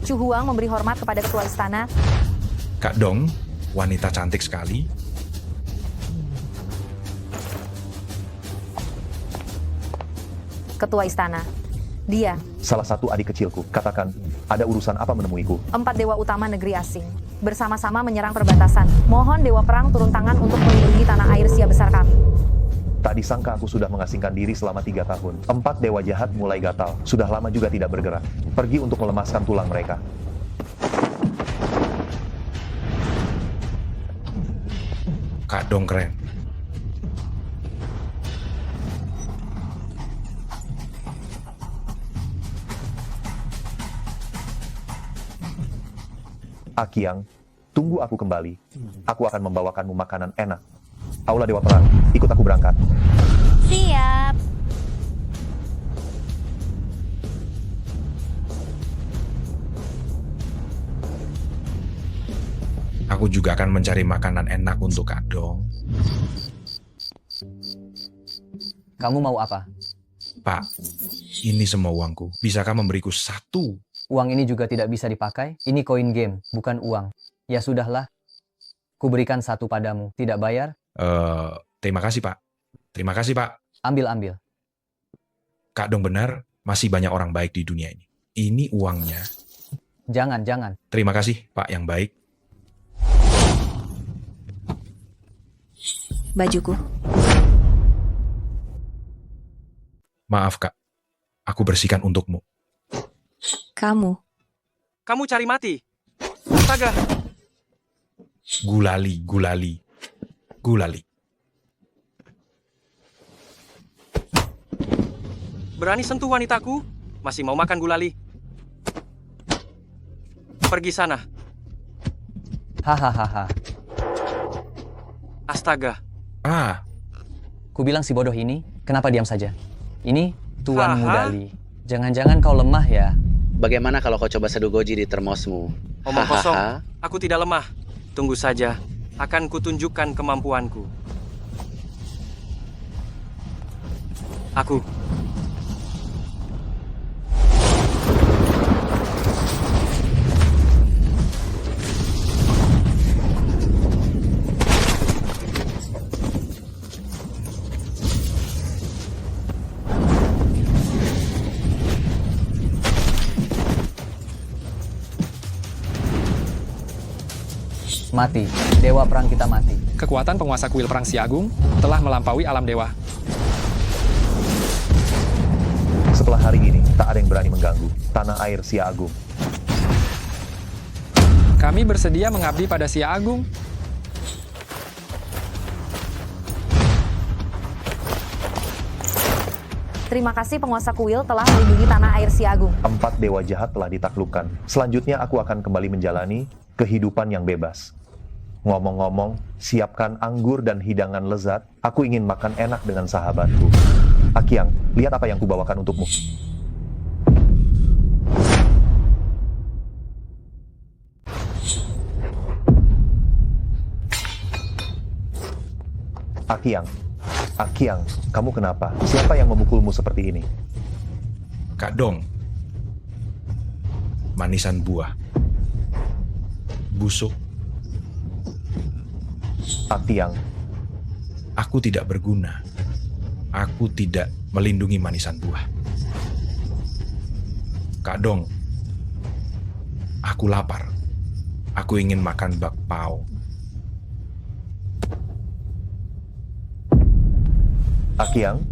Chu Huang memberi hormat kepada ketua istana. Kak Dong, wanita cantik sekali. Ketua istana. Dia, Salah satu adik kecilku, katakan, ada urusan apa menemuiku? 4 dewa utama negeri asing, bersama-sama menyerang perbatasan. Mohon dewa perang turun tangan untuk melindungi tanah air Sia besar kami. Tak disangka aku sudah mengasingkan diri selama 3 tahun. 4 dewa jahat mulai gatal. Sudah lama juga tidak bergerak. Pergi untuk melemaskan tulang mereka. Kak Dong keren. Akiang, tunggu aku kembali. Aku akan membawakanmu makanan enak. Aula Dewa Perang, ikut aku berangkat. Siap. Aku juga akan mencari makanan enak untuk Kak Dong. Kamu mau apa? Pak, ini semua uangku. Bisakah memberiku 1? Uang ini juga tidak bisa dipakai. Ini koin game, bukan uang. Ya sudahlah. Kuberikan 1 padamu. Tidak bayar? Terima kasih, Pak. Terima kasih, Pak. Ambil. Kak Dong benar, masih banyak orang baik di dunia ini. Ini uangnya. Jangan. Terima kasih, Pak yang baik. Bajuku. Maaf, Kak. Aku bersihkan untukmu. Kamu. Kamu cari mati. Astaga. Gulali. Berani sentuh wanitaku? Masih mau makan gulali? Pergi sana. Hahaha. Astaga. Kubilang si bodoh ini, kenapa diam saja? Ini Tuan Haha. Mudali. Jangan-jangan kau lemah ya? Bagaimana kalau kau coba seduh goji di termosmu? Omong kosong. Hahaha. Aku tidak lemah. Tunggu saja. Akan kutunjukkan kemampuanku. Aku. Mati. Dewa perang kita mati. Kekuatan penguasa kuil perang Si Agung telah melampaui alam dewa. Setelah hari ini, tak ada yang berani mengganggu tanah air Sia Agung. Kami bersedia mengabdi pada Si Agung. Terima kasih penguasa kuil telah melindungi tanah air Sia Agung. 4 dewa jahat telah ditaklukkan. Selanjutnya aku akan kembali menjalani kehidupan yang bebas. Ngomong-ngomong, siapkan anggur dan hidangan lezat. Aku ingin makan enak dengan sahabatku. Akiang, lihat apa yang kubawakan untukmu. Akiang, kamu kenapa? Siapa yang memukulmu seperti ini? Kak Dong. Manisan buah. Busuk. Akiang, Aku tidak berguna. Aku tidak melindungi manisan buah. Kak Dong. Aku lapar. Aku ingin makan bakpao. Akiang.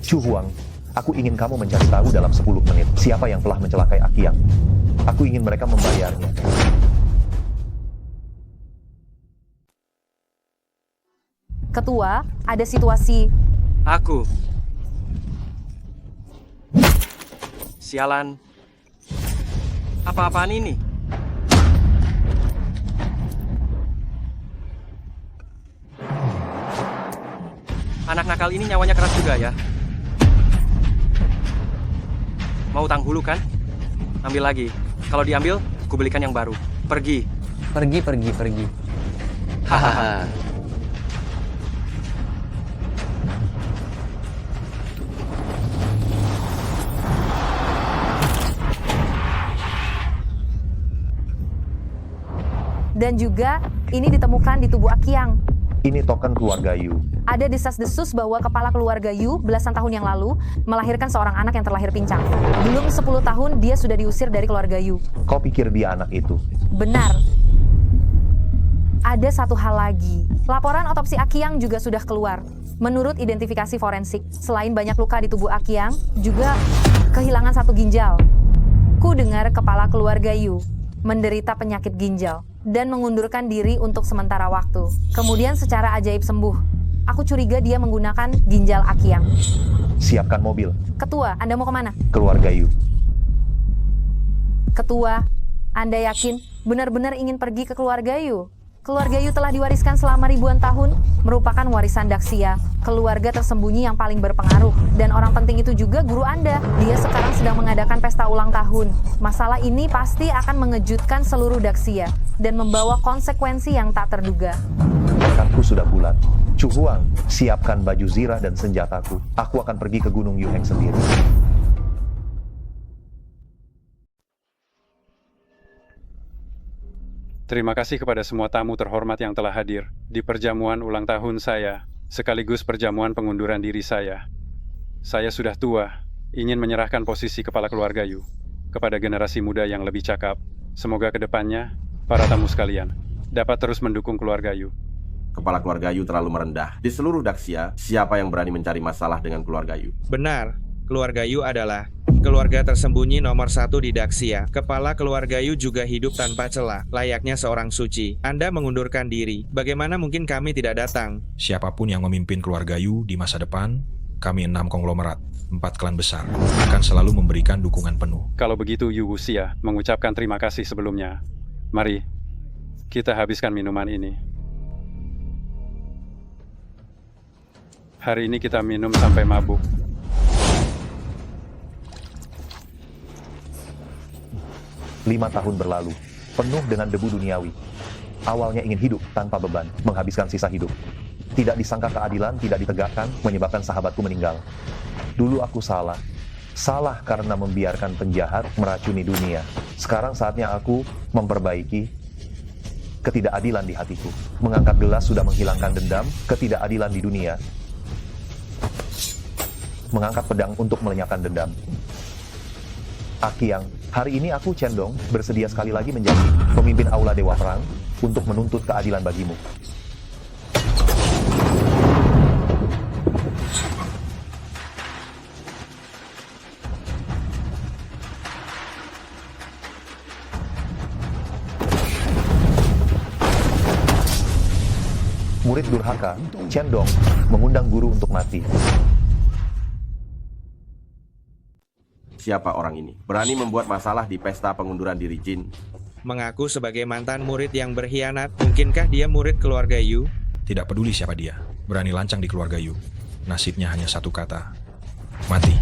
Chu Huang, aku ingin kamu mencari tahu dalam 10 menit siapa yang telah mencelakai Akiang. Aku ingin mereka membayarnya. Ketua, ada situasi. Aku. Sialan. Apa-apaan ini? Anak nakal ini nyawanya keras juga ya. Mau tanghulu kan? Ambil lagi. Kalau diambil, ku belikan yang baru. Pergi. Pergi. Hahaha. Dan juga ini ditemukan di tubuh Akiang. Ini token keluarga Yu. Ada desas-desus bahwa kepala keluarga Yu belasan tahun yang lalu melahirkan seorang anak yang terlahir pincang. Belum 10 tahun dia sudah diusir dari keluarga Yu. Kau pikir dia anak itu? Benar. Ada satu hal lagi. Laporan otopsi Akiang juga sudah keluar. Menurut identifikasi forensik, selain banyak luka di tubuh Akiang, juga kehilangan satu ginjal. Ku dengar kepala keluarga Yu menderita penyakit ginjal dan mengundurkan diri untuk sementara waktu. Kemudian secara ajaib sembuh. Aku curiga dia menggunakan ginjal Akiang. Siapkan mobil. Ketua, Anda mau kemana? Keluarga Yu. Ketua, Anda yakin benar-benar ingin pergi ke keluarga Yu? Keluarga Yu telah diwariskan selama ribuan tahun, merupakan warisan Daxia, keluarga tersembunyi yang paling berpengaruh. Dan orang penting itu juga guru Anda. Dia sekarang sedang mengadakan pesta ulang tahun. Masalah ini pasti akan mengejutkan seluruh Daxia dan membawa konsekuensi yang tak terduga. Tekadku sudah bulat. Chu Huang, siapkan baju zirah dan senjataku. Aku akan pergi ke Gunung Yuheng sendiri. Terima kasih kepada semua tamu terhormat yang telah hadir di perjamuan ulang tahun saya, sekaligus perjamuan pengunduran diri saya. Saya sudah tua, ingin menyerahkan posisi kepala keluarga Yu kepada generasi muda yang lebih cakap. Semoga kedepannya, para tamu sekalian, dapat terus mendukung keluarga Yu. Kepala keluarga Yu terlalu merendah. Di seluruh Daxia, siapa yang berani mencari masalah dengan keluarga Yu? Benar, keluarga Yu adalah keluarga tersembunyi nomor 1 di Daxia. Kepala keluarga Yu juga hidup tanpa celah, layaknya seorang suci. Anda mengundurkan diri. Bagaimana mungkin kami tidak datang? Siapapun yang memimpin keluarga Yu di masa depan, kami 6 konglomerat, 4 klan besar, akan selalu memberikan dukungan penuh. Kalau begitu Yu Wuxia mengucapkan terima kasih sebelumnya. Mari, kita habiskan minuman ini. Hari ini kita minum sampai mabuk. Lima tahun berlalu, penuh dengan debu duniawi. Awalnya ingin hidup tanpa beban, menghabiskan sisa hidup. Tidak disangka keadilan tidak ditegakkan, menyebabkan sahabatku meninggal. Dulu aku salah. Salah karena membiarkan penjahat meracuni dunia. Sekarang saatnya aku memperbaiki ketidakadilan di hatiku. Mengangkat gelas sudah menghilangkan dendam, ketidakadilan di dunia. Mengangkat pedang untuk melenyapkan dendam. Akiang, hari ini aku Cendong bersedia sekali lagi menjadi pemimpin Aula Dewa Perang untuk menuntut keadilan bagimu. Murid durhaka, Cendong, mengundang guru untuk mati. Siapa orang ini? Berani membuat masalah di pesta pengunduran diri Jin. Mengaku sebagai mantan murid yang berkhianat. Mungkinkah dia murid keluarga Yu? Tidak peduli siapa dia, berani lancang di keluarga Yu. Nasibnya hanya satu kata, mati.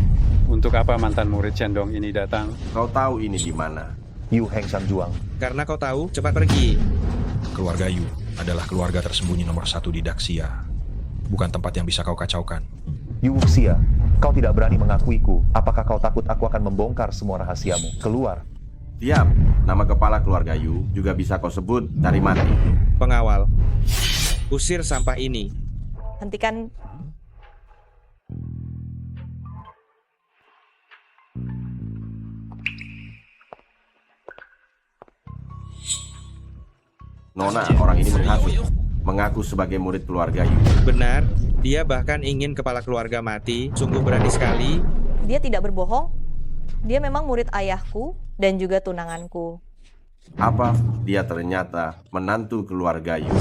Untuk apa mantan murid Cendong ini datang? Kau tahu ini di mana? Yu Heng Sanjuang. Karena kau tahu, cepat pergi. Keluarga Yu adalah keluarga tersembunyi nomor 1 di Daxia. Bukan tempat yang bisa kau kacaukan. Yu Wuxia, kau tidak berani mengakuiku. Apakah kau takut aku akan membongkar semua rahasiamu? Keluar. Diam. Nama kepala keluarga Yu juga bisa kau sebut cari mati. Pengawal, usir sampah ini. Hentikan. Nona, orang ini menghasut. Mengaku sebagai murid keluarga Yu. Benar, dia bahkan ingin kepala keluarga mati. Sungguh berani sekali. Dia tidak berbohong. Dia memang murid ayahku dan juga tunanganku. Apa? Dia ternyata menantu keluarga Yu.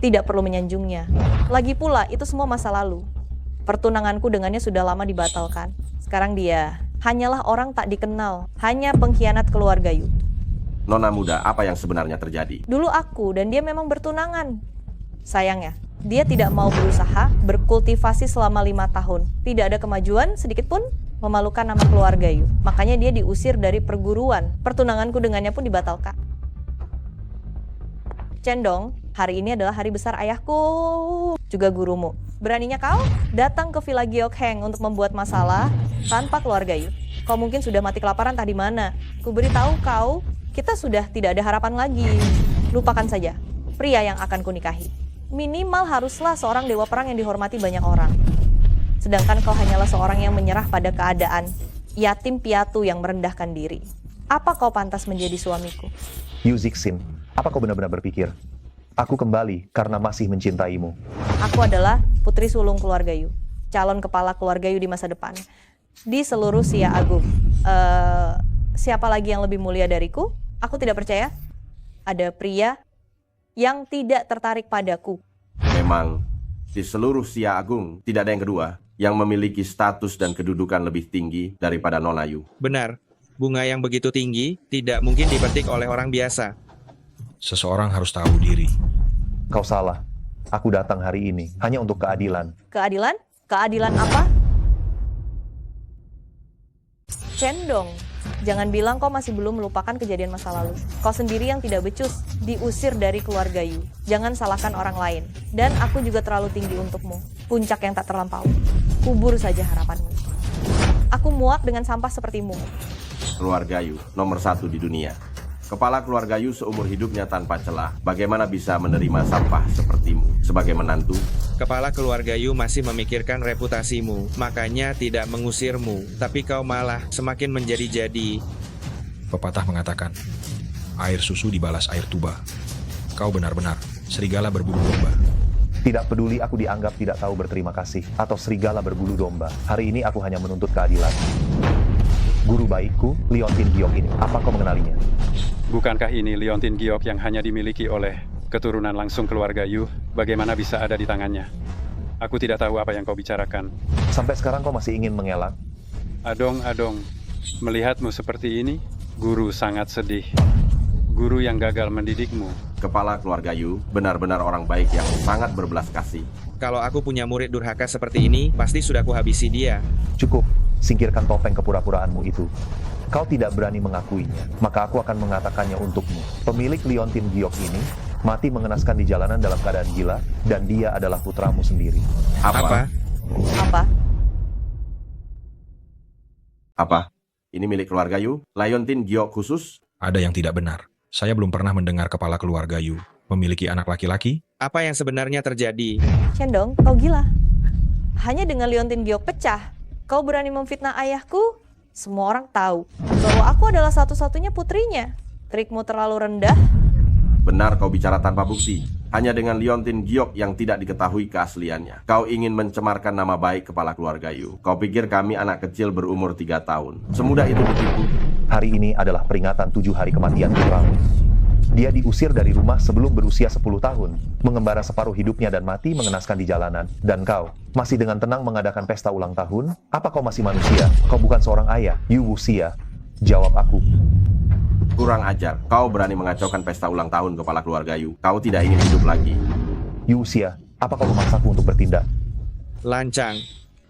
Tidak perlu menyanjungnya. Lagi pula, itu semua masa lalu. Pertunanganku dengannya sudah lama dibatalkan. Sekarang dia hanyalah orang tak dikenal. Hanya pengkhianat keluarga Yu. Nona muda, apa yang sebenarnya terjadi? Dulu aku dan dia memang bertunangan. Sayangnya, dia tidak mau berusaha berkultivasi selama 5 tahun. Tidak ada kemajuan sedikit pun, memalukan nama keluarga Yu. Makanya dia diusir dari perguruan. Pertunanganku dengannya pun dibatalkan. Cendong, hari ini adalah hari besar ayahku, juga gurumu. Beraninya kau datang ke Villa Gyeokhang untuk membuat masalah tanpa keluarga Yu. Kau mungkin sudah mati kelaparan tadi mana. Ku beritahu kau, kita sudah tidak ada harapan lagi. Lupakan saja pria yang akan kunikahi. Minimal haruslah seorang dewa perang yang dihormati banyak orang. Sedangkan kau hanyalah seorang yang menyerah pada keadaan yatim piatu yang merendahkan diri. Apa kau pantas menjadi suamiku? Yu Zixin, apa kau benar-benar berpikir aku kembali karena masih mencintaimu? Aku adalah putri sulung keluarga Yu, calon kepala keluarga Yu di masa depan, di seluruh Xia Agung. Siapa lagi yang lebih mulia dariku? Aku tidak percaya ada pria yang tidak tertarik padaku. Memang, di seluruh Xia Agung tidak ada yang kedua yang memiliki status dan kedudukan lebih tinggi daripada Nona Yu. Benar, bunga yang begitu tinggi tidak mungkin dipetik oleh orang biasa. Seseorang harus tahu diri. Kau salah. Aku datang hari ini hanya untuk keadilan. Keadilan? Keadilan apa? Cendong, jangan bilang kau masih belum melupakan kejadian masa lalu. Kau sendiri yang tidak becus, diusir dari keluarga Yu. Jangan salahkan orang lain. Dan aku juga terlalu tinggi untukmu. Puncak yang tak terlampaui. Kubur saja harapanmu. Aku muak dengan sampah sepertimu. Keluarga Yu, nomor 1 di dunia. Kepala keluarga Yu seumur hidupnya tanpa celah. Bagaimana bisa menerima sampah sepertimu sebagai menantu? Kepala keluarga Yu masih memikirkan reputasimu, makanya tidak mengusirmu. Tapi kau malah semakin menjadi-jadi. Pepatah mengatakan, air susu dibalas air tuba. Kau benar-benar serigala berbulu domba. Tidak peduli aku dianggap tidak tahu berterima kasih atau serigala berbulu domba. Hari ini aku hanya menuntut keadilan. Guru baikku, Leontin Giok ini, apa kau mengenalinya? Bukankah ini Leontin Giok yang hanya dimiliki oleh keturunan langsung keluarga Yu? Bagaimana bisa ada di tangannya? Aku tidak tahu apa yang kau bicarakan. Sampai sekarang kau masih ingin mengelak? Adong, melihatmu seperti ini, guru sangat sedih. Guru yang gagal mendidikmu. Kepala keluarga Yu benar-benar orang baik yang sangat berbelas kasih. Kalau aku punya murid durhaka seperti ini, pasti sudah kuhabisi dia. Cukup, singkirkan topeng kepura-puraanmu itu. Kau tidak berani mengakuinya, maka aku akan mengatakannya untukmu. Pemilik Leontin Giok ini mati mengenaskan di jalanan dalam keadaan gila, dan dia adalah putramu sendiri. Apa? Apa? Ini milik keluarga Yu? Leontin Giok khusus? Ada yang tidak benar. Saya belum pernah mendengar kepala keluarga Yu memiliki anak laki-laki. Apa yang sebenarnya terjadi? Cendong, kau gila. Hanya dengan Leontin Giok pecah, kau berani memfitnah ayahku? Semua orang tahu bahwa aku adalah satu-satunya putrinya. Trikmu terlalu rendah. Benar kau bicara tanpa bukti. Hanya dengan Leontin Giok yang tidak diketahui keasliannya. Kau ingin mencemarkan nama baik kepala keluarga Yu. Kau pikir kami anak kecil berumur 3 tahun. Semudah itu ditipu. Hari ini adalah peringatan 7 hari kematian putramu. Dia diusir dari rumah sebelum berusia 10 tahun, mengembara separuh hidupnya dan mati mengenaskan di jalanan. Dan kau masih dengan tenang mengadakan pesta ulang tahun? Apa kau masih manusia? Kau bukan seorang ayah, Yu Wuxia. Jawab aku. Kurang ajar, kau berani mengacaukan pesta ulang tahun kepala keluarga Yu. Kau tidak ingin hidup lagi. Yu Wuxia, apa kau memaksaku untuk bertindak? Lancang.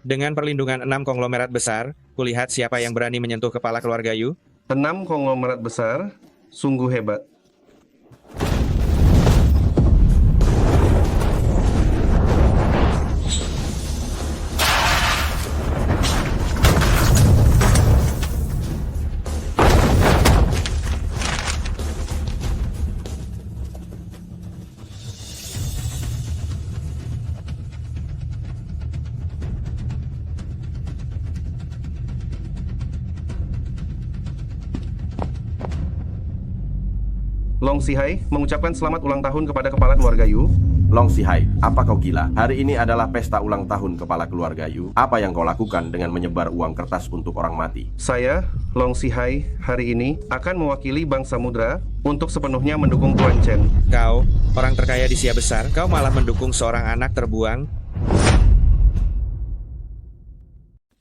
Dengan perlindungan 6 konglomerat besar, kulihat siapa yang berani menyentuh kepala keluarga Yu. 6 konglomerat besar, sungguh hebat. Long Sihai mengucapkan selamat ulang tahun kepada kepala keluarga Yu. Long Sihai, apa kau gila? Hari ini adalah pesta ulang tahun kepala keluarga Yu. Apa yang kau lakukan dengan menyebar uang kertas untuk orang mati? Saya, Long Sihai, hari ini akan mewakili Bank Samudra untuk sepenuhnya mendukung Tuan Chen. Kau, orang terkaya di Xia Besar, kau malah mendukung seorang anak terbuang?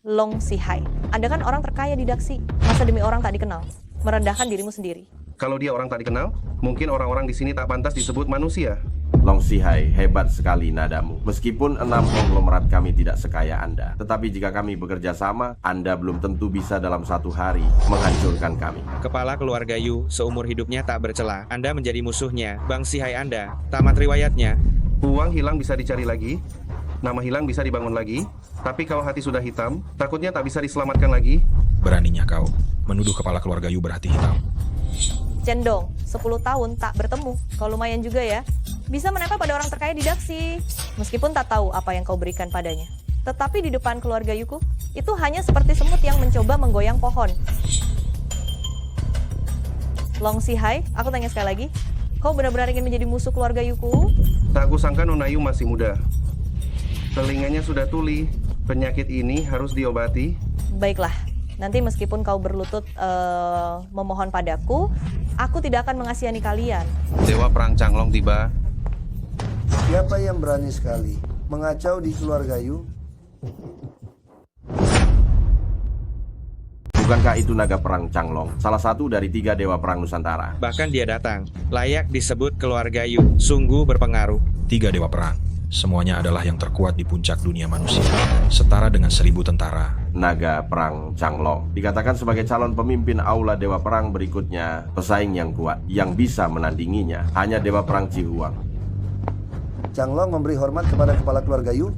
Long Sihai, Anda kan orang terkaya di Daxi. Masa demi orang tak dikenal, merendahkan dirimu sendiri. Kalau dia orang tak dikenal, mungkin orang-orang di sini tak pantas disebut manusia. Long Sihai, hebat sekali nadamu. Meskipun 6 konglomerat kami tidak sekaya Anda, tetapi jika kami bekerja sama, Anda belum tentu bisa dalam 1 hari menghancurkan kami. Kepala keluarga Yu seumur hidupnya tak bercela. Anda menjadi musuhnya. Bang Sihai Anda, tamat riwayatnya. Uang hilang bisa dicari lagi, nama hilang bisa dibangun lagi, tapi kalau hati sudah hitam, takutnya tak bisa diselamatkan lagi. Beraninya kau menuduh kepala keluarga Yu berhati hitam. Cendong, 10 tahun tak bertemu. Kau lumayan juga ya. Bisa menempel pada orang terkaya di Daksi. Meskipun tak tahu apa yang kau berikan padanya. Tetapi di depan keluarga Yuku, itu hanya seperti semut yang mencoba menggoyang pohon. Long Si Hai, aku tanya sekali lagi. Kau benar-benar ingin menjadi musuh keluarga Yuku? Tak kusangka Nona Yu masih muda. Telinganya sudah tuli. Penyakit ini harus diobati. Baiklah, nanti meskipun kau berlutut memohon padaku, aku tidak akan mengasihani kalian. Dewa Perang Changlong tiba. Siapa yang berani sekali mengacau di keluarga Yu? Bukankah itu naga perang Changlong, salah satu dari 3 dewa perang Nusantara? Bahkan dia datang. Layak disebut keluarga Yu. Sungguh berpengaruh. 3 dewa perang. Semuanya adalah yang terkuat di puncak dunia manusia. Setara dengan 1000 tentara. Naga perang Changlong dikatakan sebagai calon pemimpin aula dewa perang berikutnya. Pesaing yang kuat, yang bisa menandinginya, hanya dewa perang Cihuang. Changlong memberi hormat kepada kepala keluarga Yu?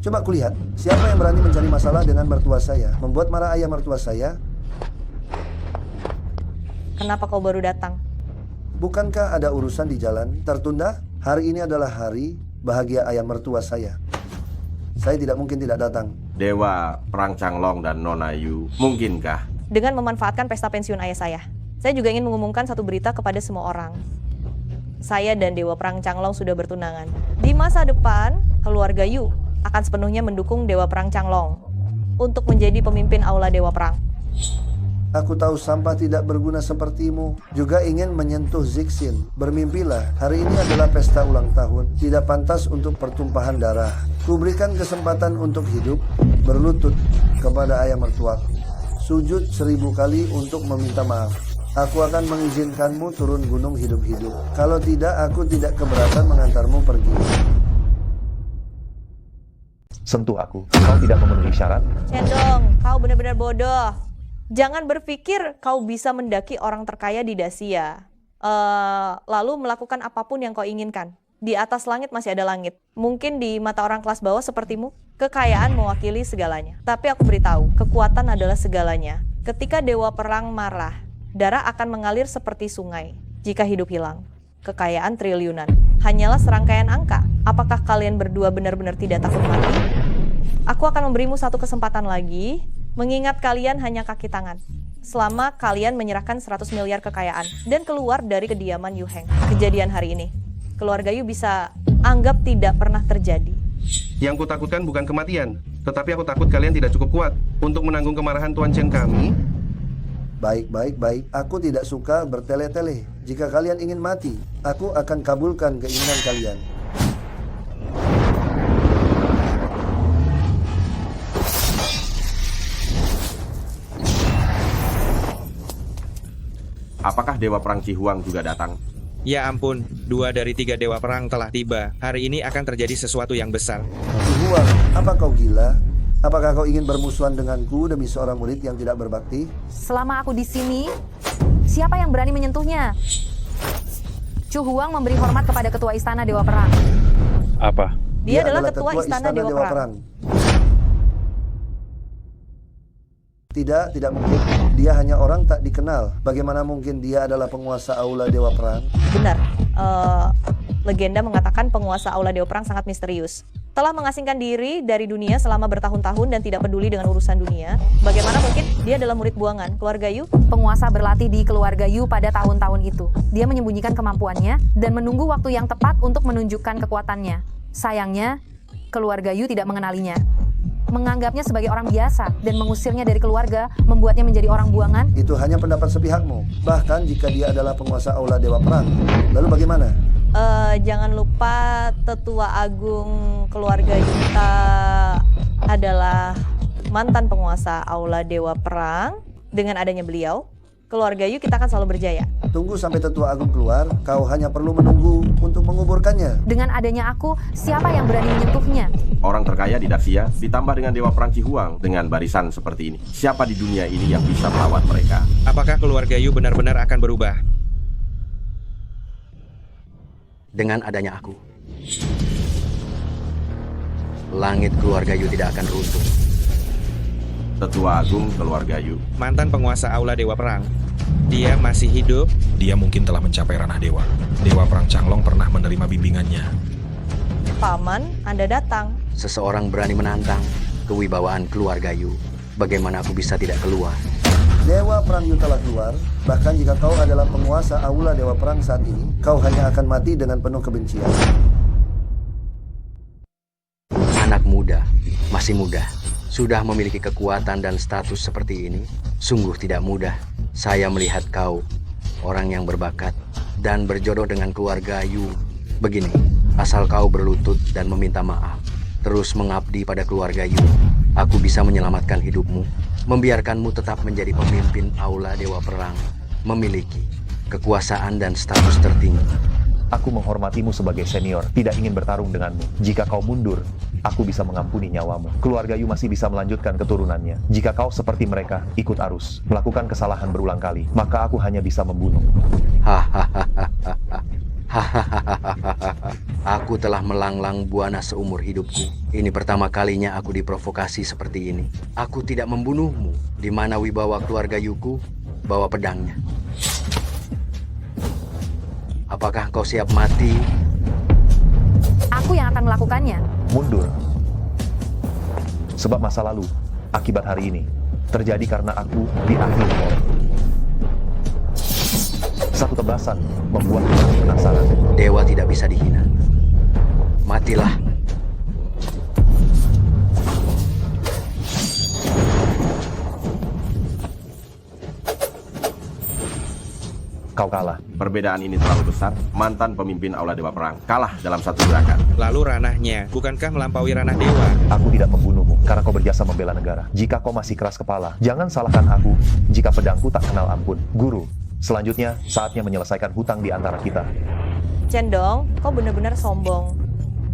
Coba kulihat, siapa yang berani mencari masalah dengan mertua saya, membuat marah ayah mertua saya? Kenapa kau baru datang? Bukankah ada urusan di jalan tertunda? Hari ini adalah hari bahagia ayah mertua saya. Saya tidak mungkin tidak datang. Dewa perang Changlong dan Nona Yu, mungkinkah? Dengan memanfaatkan pesta pensiun ayah saya juga ingin mengumumkan satu berita kepada semua orang. Saya dan Dewa Perang Changlong sudah bertunangan. Di masa depan, keluarga Yu akan sepenuhnya mendukung Dewa Perang Changlong untuk menjadi pemimpin aula Dewa Perang. Aku tahu sampah tidak berguna sepertimu juga ingin menyentuh Zixin. Bermimpilah, hari ini adalah pesta ulang tahun. Tidak pantas untuk pertumpahan darah. Kuberikan kesempatan untuk hidup, berlutut kepada ayah mertua. Sujud 1000 kali untuk meminta maaf. Aku akan mengizinkanmu turun gunung hidup-hidup. Kalau tidak, aku tidak keberatan mengantarmu pergi. Sentuh aku. Kau tidak memenuhi syarat. Cendong, kau benar-benar bodoh. Jangan berpikir kau bisa mendaki orang terkaya di Dacia. Lalu melakukan apapun yang kau inginkan. Di atas langit masih ada langit. Mungkin di mata orang kelas bawah sepertimu, kekayaan mewakili segalanya. Tapi aku beritahu, kekuatan adalah segalanya. Ketika Dewa Perang marah, darah akan mengalir seperti sungai. Jika hidup hilang, kekayaan triliunan. Hanyalah serangkaian angka. Apakah kalian berdua benar-benar tidak takut mati? Aku akan memberimu satu kesempatan lagi, mengingat kalian hanya kaki tangan. Selama kalian menyerahkan 100 miliar kekayaan dan keluar dari kediaman Yu Heng. Kejadian hari ini, keluarga Yu bisa anggap tidak pernah terjadi. Yang kutakutkan bukan kematian, tetapi aku takut kalian tidak cukup kuat untuk menanggung kemarahan Tuan Chen kami. Baik. Aku tidak suka bertele-tele. Jika kalian ingin mati, aku akan kabulkan keinginan kalian. Apakah Dewa Perang Cihuang juga datang? Ya ampun, 2 dari 3 dewa perang telah tiba. Hari ini akan terjadi sesuatu yang besar. Cihuang, apa kau gila? Apakah kau ingin bermusuhan denganku demi seorang murid yang tidak berbakti? Selama aku di sini, siapa yang berani menyentuhnya? Chu Huang memberi hormat kepada ketua istana Dewa Perang. Apa? Dia adalah ketua istana Dewa Perang. Tidak mungkin. Dia hanya orang tak dikenal. Bagaimana mungkin dia adalah penguasa aula Dewa Perang? Benar. Legenda mengatakan penguasa aula Dewa Perang sangat misterius. Telah mengasingkan diri dari dunia selama bertahun-tahun dan tidak peduli dengan urusan dunia. Bagaimana mungkin dia adalah murid buangan keluarga Yu? Penguasa berlatih di keluarga Yu pada tahun-tahun itu. Dia menyembunyikan kemampuannya dan menunggu waktu yang tepat untuk menunjukkan kekuatannya. Sayangnya, keluarga Yu tidak mengenalinya. Menganggapnya sebagai orang biasa dan mengusirnya dari keluarga, membuatnya menjadi orang buangan. Itu hanya pendapat sepihakmu. Bahkan jika dia adalah penguasa aula Dewa Perang. Lalu bagaimana? Jangan lupa tetua agung keluarga kita adalah mantan penguasa aula Dewa Perang. Dengan adanya beliau, keluarga Yu kita akan selalu berjaya. Tunggu sampai tetua agung keluar, kau hanya perlu menunggu untuk menguburkannya. Dengan adanya aku, siapa yang berani menyentuhnya? Orang terkaya di Dacia ditambah dengan Dewa Perang Cihuang dengan barisan seperti ini. Siapa di dunia ini yang bisa melawan mereka? Apakah keluarga Yu benar-benar akan berubah? Dengan adanya aku, langit keluarga Yu tidak akan runtuh. Tetua Agung Keluarga Yu. Mantan penguasa Aula Dewa Perang. Dia masih hidup. Dia mungkin telah mencapai ranah dewa. Dewa Perang Changlong pernah menerima bimbingannya. Paman, Anda datang. Seseorang berani menantang kewibawaan keluarga Yu. Bagaimana aku bisa tidak keluar? Dewa Perang Yu telah keluar. Bahkan jika kau adalah penguasa Aula Dewa Perang saat ini, kau hanya akan mati dengan penuh kebencian. Anak muda, masih muda, sudah memiliki kekuatan dan status seperti ini. Sungguh tidak mudah. Saya melihat kau, orang yang berbakat dan berjodoh dengan keluarga Yu. Begini, asal kau berlutut dan meminta maaf, terus mengabdi pada keluarga Yu, aku bisa menyelamatkan hidupmu, membiarkanmu tetap menjadi pemimpin Aula Dewa Perang, memiliki kekuasaan dan status tertinggi. Aku menghormatimu sebagai senior, tidak ingin bertarung denganmu. Jika kau mundur, aku bisa mengampuni nyawamu. Keluarga Yu masih bisa melanjutkan keturunannya. Jika kau seperti mereka, ikut arus, melakukan kesalahan berulang kali, maka aku hanya bisa membunuh. Aku telah melanglang buana seumur hidupku. Ini pertama kalinya aku diprovokasi seperti ini. Aku tidak membunuhmu. Di mana wibawa keluarga Yuku, bawa pedangnya. Apakah kau siap mati? Aku yang akan melakukannya. Mundur. Sebab masa lalu, akibat hari ini, terjadi karena aku diakhiri oleh satu tebasan membuat aku penasaran. Dewa tidak bisa dihina. Matilah. Kau kalah. Perbedaan ini terlalu besar. Mantan pemimpin Aula Dewa Perang kalah dalam satu gerakan. Lalu ranahnya, bukankah melampaui ranah dewa? Aku tidak membunuhmu karena kau berjasa membela negara. Jika kau masih keras kepala, jangan salahkan aku jika pedangku tak kenal ampun. Guru, selanjutnya saatnya menyelesaikan hutang di antara kita. Cendong, kau benar-benar sombong.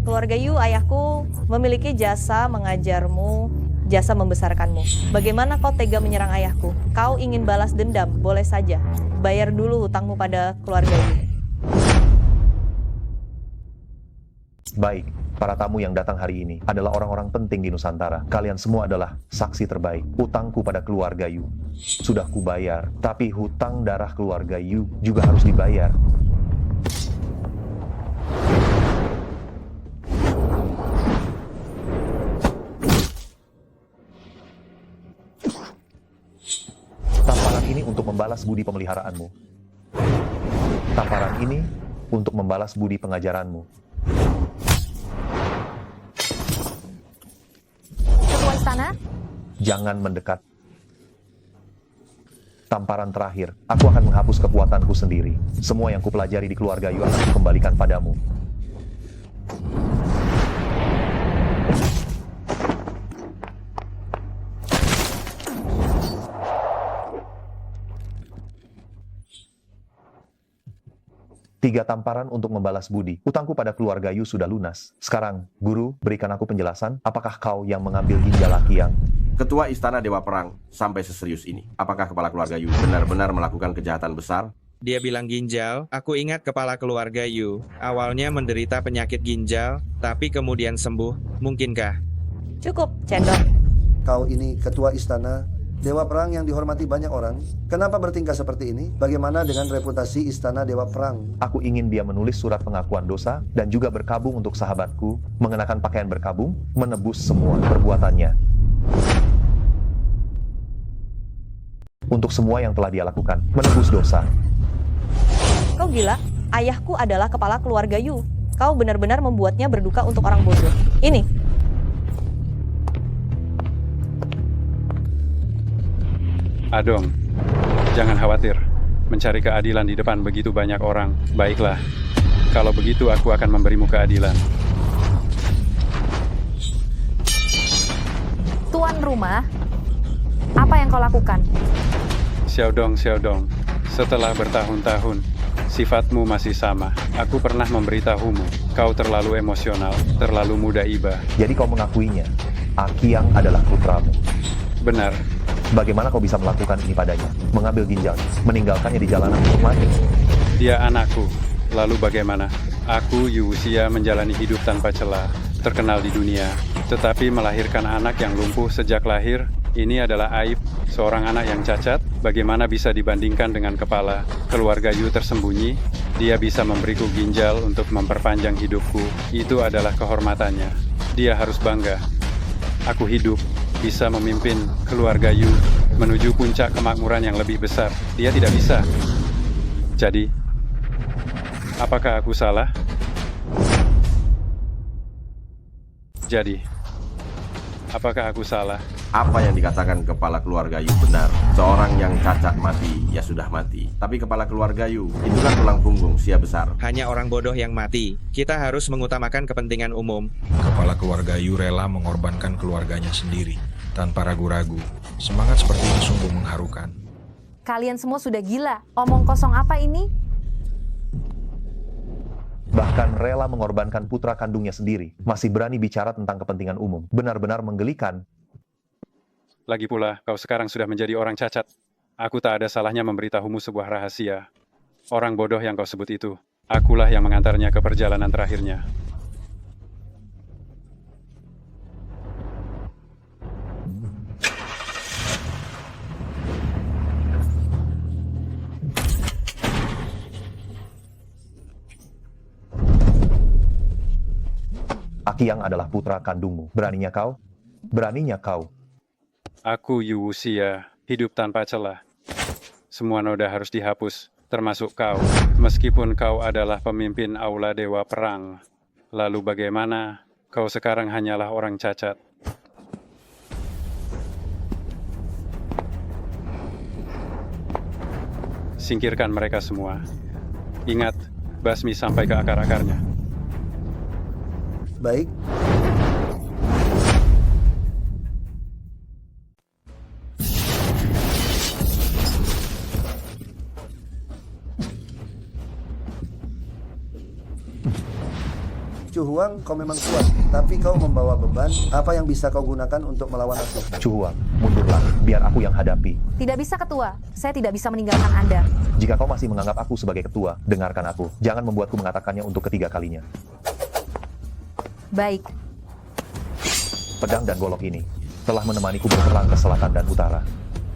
Keluarga Yu, ayahku, memiliki jasa mengajarmu, jasa membesarkanmu. Bagaimana kau tega menyerang ayahku? Kau ingin balas dendam, boleh saja. Bayar dulu hutangmu pada keluarga Yu. Baik, para tamu yang datang hari ini adalah orang-orang penting di Nusantara. Kalian semua adalah saksi terbaik. Hutangku pada keluarga Yu sudah kubayar, tapi hutang darah keluarga Yu juga harus dibayar. Tamparan ini untuk membalas budi pemeliharaanmu. Tamparan ini untuk membalas budi pengajaranmu. Ketua istana? Jangan mendekat. Tamparan terakhir, aku akan menghapus kekuatanku sendiri. Semua yang kupelajari di keluarga Yu akan kukembalikan padamu. Tiga tamparan untuk membalas budi. Hutangku pada keluarga Yu sudah lunas. Sekarang, guru, berikan aku penjelasan. Apakah kau yang mengambil ginjal Aqiang? Ketua Istana Dewa Perang sampai seserius ini. Apakah kepala keluarga Yu benar-benar melakukan kejahatan besar? Dia bilang ginjal. Aku ingat kepala keluarga Yu. Awalnya menderita penyakit ginjal, tapi kemudian sembuh. Mungkinkah? Cukup, Cendong. Kau ini ketua istana, Dewa Perang yang dihormati banyak orang. Kenapa bertingkah seperti ini? Bagaimana dengan reputasi Istana Dewa Perang? Aku ingin dia menulis surat pengakuan dosa dan juga berkabung untuk sahabatku, mengenakan pakaian berkabung, menebus semua perbuatannya. Untuk semua yang telah dia lakukan, menebus dosa. Kau gila? Ayahku adalah kepala keluarga Yu. Kau benar-benar membuatnya berduka untuk orang bodoh. Ini. Adong, jangan khawatir. Mencari keadilan di depan begitu banyak orang. Baiklah, kalau begitu aku akan memberimu keadilan. Tuan rumah, apa yang kau lakukan? Xiaodong, setelah bertahun-tahun, sifatmu masih sama. Aku pernah memberitahumu, kau terlalu emosional, terlalu mudah iba. Jadi kau mengakuinya, Aqiang adalah putramu. Benar. Bagaimana kau bisa melakukan ini padanya? Mengambil ginjalnya, meninggalkannya di jalanan untuk mati. Dia anakku. Lalu bagaimana? Aku, Yu Wuxia, menjalani hidup tanpa celah, terkenal di dunia, tetapi melahirkan anak yang lumpuh sejak lahir. Ini adalah aib seorang anak yang cacat. Bagaimana bisa dibandingkan dengan kepala keluarga Yu tersembunyi? Dia bisa memberiku ginjal untuk memperpanjang hidupku. Itu adalah kehormatannya. Dia harus bangga. Aku hidup, bisa memimpin keluarga Yu menuju puncak kemakmuran yang lebih besar. Dia tidak bisa. Jadi, apakah aku salah? Jadi, apakah aku salah? Apa yang dikatakan kepala keluarga Yu benar. Seorang yang cacat mati, ya sudah mati. Tapi kepala keluarga Yu, itulah tulang punggung Sia besar. Hanya orang bodoh yang mati. Kita harus mengutamakan kepentingan umum. Kepala keluarga Yu rela mengorbankan keluarganya sendiri, tanpa ragu-ragu. Semangat seperti ini sungguh mengharukan. Kalian semua sudah gila. Omong kosong apa ini? Bahkan rela mengorbankan putra kandungnya sendiri. Masih berani bicara tentang kepentingan umum. Benar-benar menggelikan. Lagi pula, kau sekarang sudah menjadi orang cacat. Aku tak ada salahnya memberitahumu sebuah rahasia. Orang bodoh yang kau sebut itu, akulah yang mengantarnya ke perjalanan terakhirnya. Akiang adalah putra kandungmu. Beraninya kau? Beraninya kau? Aku Yu Wuxia, hidup tanpa celah. Semua noda harus dihapus, termasuk kau. Meskipun kau adalah pemimpin Aula Dewa Perang. Lalu bagaimana? Kau sekarang hanyalah orang cacat. Singkirkan mereka semua. Ingat, basmi sampai ke akar-akarnya. Baik. Chu Huang, kau memang kuat, tapi kau membawa beban. Apa yang bisa kau gunakan untuk melawan aku? Chu Huang, mundurlah, biar aku yang hadapi. Tidak bisa, Ketua. Saya tidak bisa meninggalkan Anda. Jika kau masih menganggap aku sebagai ketua, dengarkan aku. Jangan membuatku mengatakannya untuk ketiga kalinya. Baik. Pedang dan golok ini telah menemaniku berperang ke selatan dan utara.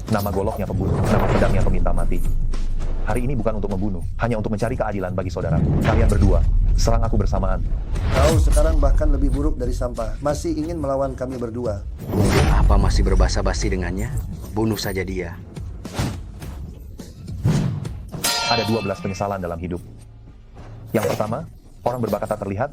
Nama goloknya pembunuh, nama pedangnya peminta mati. Hari ini bukan untuk membunuh, hanya untuk mencari keadilan bagi saudaraku. Kalian berdua, serang aku bersamaan. Kau sekarang bahkan lebih buruk dari sampah. Masih ingin melawan kami berdua. Untuk apa masih berbasa-basi dengannya? Bunuh saja dia. Ada 12 penyesalan dalam hidup. Yang pertama, orang berbakat tak terlihat.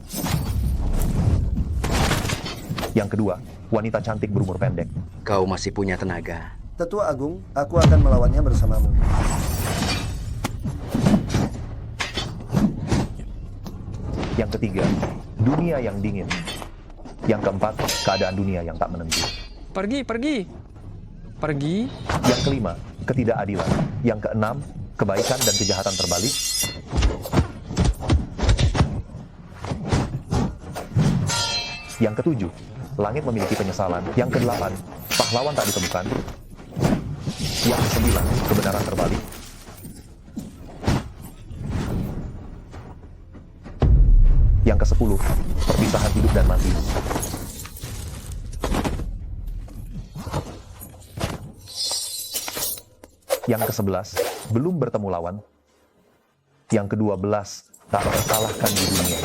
Yang kedua, wanita cantik berumur pendek. Kau masih punya tenaga. Tetua Agung, aku akan melawannya bersamamu. Yang ketiga, dunia yang dingin. Yang keempat, keadaan dunia yang tak menentu. Pergi. Yang kelima, ketidakadilan. Yang keenam, kebaikan dan kejahatan terbalik. Yang ketujuh, langit memiliki penyesalan. Yang kedelapan, pahlawan tak ditemukan. Yang kesembilan, kebenaran terbalik. Yang ke-10, perpisahan hidup dan mati. Yang ke-11, belum bertemu lawan. Yang ke-12, tak terkalahkan di dunia.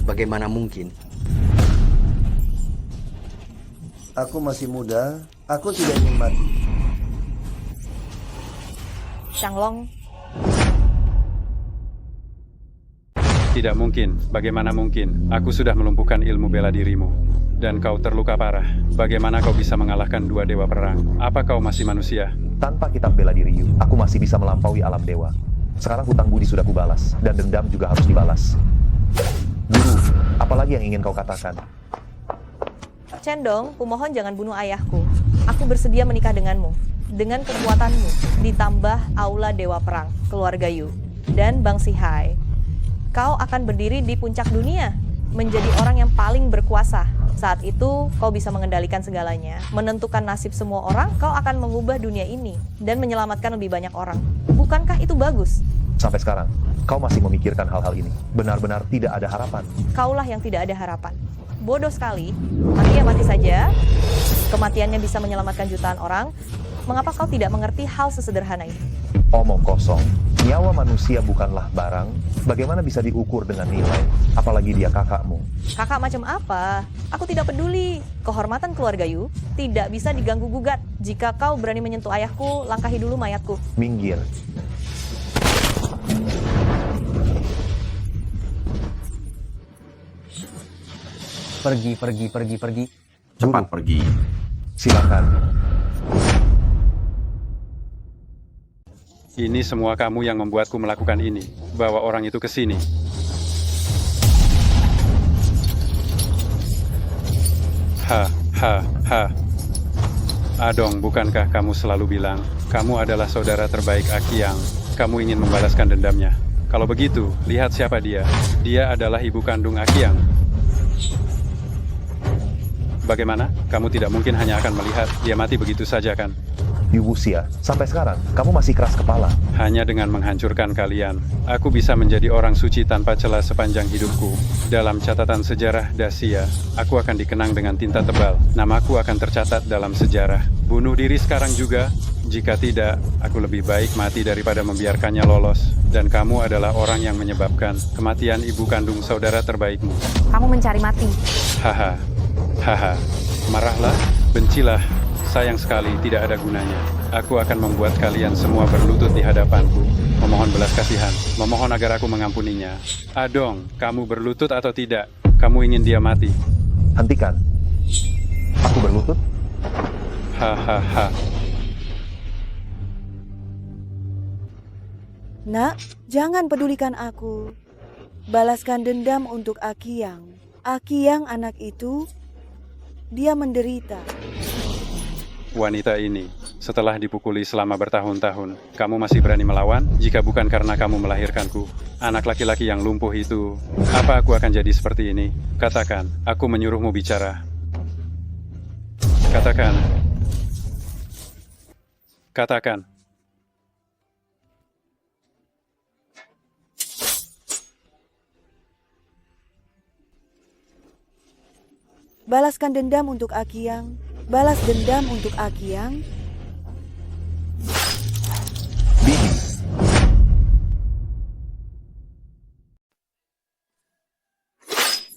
Bagaimana mungkin? Aku masih muda, aku tidak ingin mati. Shanglong. Tidak mungkin. Bagaimana mungkin? Aku sudah melumpuhkan ilmu bela dirimu. Dan kau terluka parah. Bagaimana kau bisa mengalahkan dua dewa perang? Apa kau masih manusia? Tanpa kitab bela diri, aku masih bisa melampaui alam dewa. Sekarang hutang budi sudah kubalas, dan dendam juga harus dibalas. Guru, apalagi yang ingin kau katakan? Cendong, kumohon jangan bunuh ayahku. Aku bersedia menikah denganmu. Dengan kekuatanmu, ditambah Aula Dewa Perang, keluarga Yu, dan Bang Sihai. Kau akan berdiri di puncak dunia, menjadi orang yang paling berkuasa. Saat itu, kau bisa mengendalikan segalanya, menentukan nasib semua orang, kau akan mengubah dunia ini, dan menyelamatkan lebih banyak orang. Bukankah itu bagus? Sampai sekarang, kau masih memikirkan hal-hal ini. Benar-benar tidak ada harapan. Kaulah yang tidak ada harapan. Bodoh sekali. Mati ya mati saja. Kematiannya bisa menyelamatkan jutaan orang. Mengapa kau tidak mengerti hal sesederhana ini? Omong kosong. Nyawa manusia bukanlah barang. Bagaimana bisa diukur dengan nilai? Apalagi dia kakakmu. Kakak macam apa? Aku tidak peduli. Kehormatan keluarga Yu tidak bisa diganggu-gugat. Jika kau berani menyentuh ayahku, langkahi dulu mayatku. Minggir. Pergi. Cepat pergi. Silakan. Ini semua kamu yang membuatku melakukan ini. Bawa orang itu ke sini. Adong, bukankah kamu selalu bilang, kamu adalah saudara terbaik Akiang. Kamu ingin membalaskan dendamnya. Kalau begitu, lihat siapa dia. Dia adalah ibu kandung Akiang. Bagaimana? Kamu tidak mungkin hanya akan melihat dia mati begitu saja, kan? Yu Wuxia, sampai sekarang kamu masih keras kepala. Hanya dengan menghancurkan kalian, aku bisa menjadi orang suci tanpa celah sepanjang hidupku. Dalam catatan sejarah Dacia, aku akan dikenang dengan tinta tebal. Namaku akan tercatat dalam sejarah. Bunuh diri sekarang juga. Jika tidak, aku lebih baik mati daripada membiarkannya lolos. Dan kamu adalah orang yang menyebabkan kematian ibu kandung saudara terbaikmu. Kamu mencari mati. Haha. Marahlah, bencilah. Sayang sekali, tidak ada gunanya. Aku akan membuat kalian semua berlutut di hadapanku, memohon belas kasihan, memohon agar aku mengampuninya. Adong, kamu berlutut atau tidak? Kamu ingin dia mati? Hentikan. Aku berlutut? Hahaha. Nak, jangan pedulikan aku. Balaskan dendam untuk Akiang. Akiang anak itu, dia menderita. Wanita ini, setelah dipukuli selama bertahun-tahun, kamu masih berani melawan? Jika bukan karena kamu melahirkanku, anak laki-laki yang lumpuh itu, apa aku akan jadi seperti ini? Katakan, aku menyuruhmu bicara. Katakan. Katakan. Balaskan dendam untuk Akiang. Balas dendam untuk Akiang. Bibi.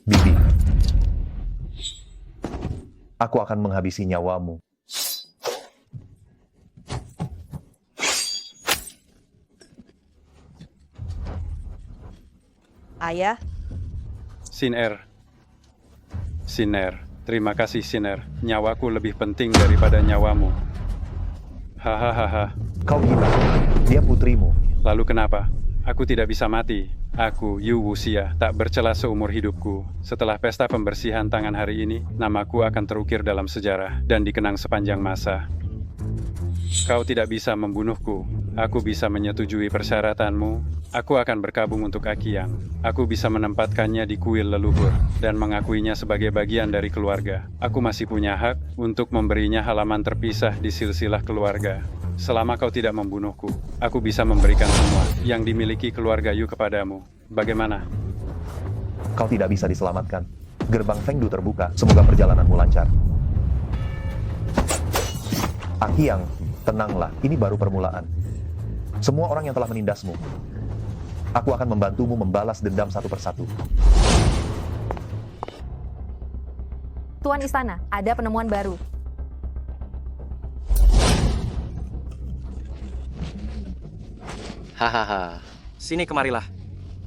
Bibi. Aku akan menghabisi nyawamu. Ayah. Siner. Terima kasih, Siner. Nyawaku lebih penting daripada nyawamu. Hahaha. Kau gila. Dia putrimu. Lalu kenapa? Aku tidak bisa mati. Aku, Yu Wuxia, tak bercela seumur hidupku. Setelah pesta pembersihan tangan hari ini, namaku akan terukir dalam sejarah dan dikenang sepanjang masa. Kau tidak bisa membunuhku. Aku bisa menyetujui persyaratanmu. Aku akan berkabung untuk Akiang. Aku bisa menempatkannya di kuil leluhur dan mengakuinya sebagai bagian dari keluarga. Aku masih punya hak untuk memberinya halaman terpisah di silsilah keluarga. Selama kau tidak membunuhku, aku bisa memberikan semua yang dimiliki keluarga Yu kepadamu. Bagaimana? Kau tidak bisa diselamatkan. Gerbang Fengdu terbuka. Semoga perjalananmu lancar. Akiang, tenanglah. Ini baru permulaan. Semua orang yang telah menindasmu, aku akan membantumu membalas dendam satu persatu. Tuan Istana, ada penemuan baru. Hahaha. Sini kemarilah.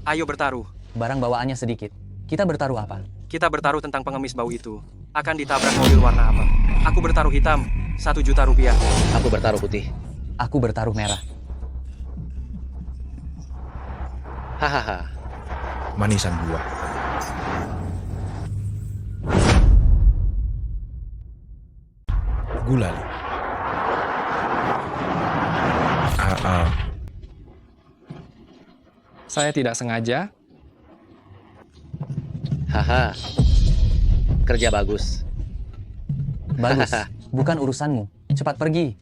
Ayo bertaruh. Barang bawaannya sedikit. Kita bertaruh apa? Kita bertaruh tentang pengemis bau itu. Akan ditabrak mobil warna apa? Aku bertaruh hitam. 1 juta rupiah. Aku bertaruh putih. Aku bertaruh merah. Hahaha. Manisan buah. Gulali. Saya tidak sengaja. Haha. Kerja bagus. Bagus. Bukan urusanmu. Cepat pergi.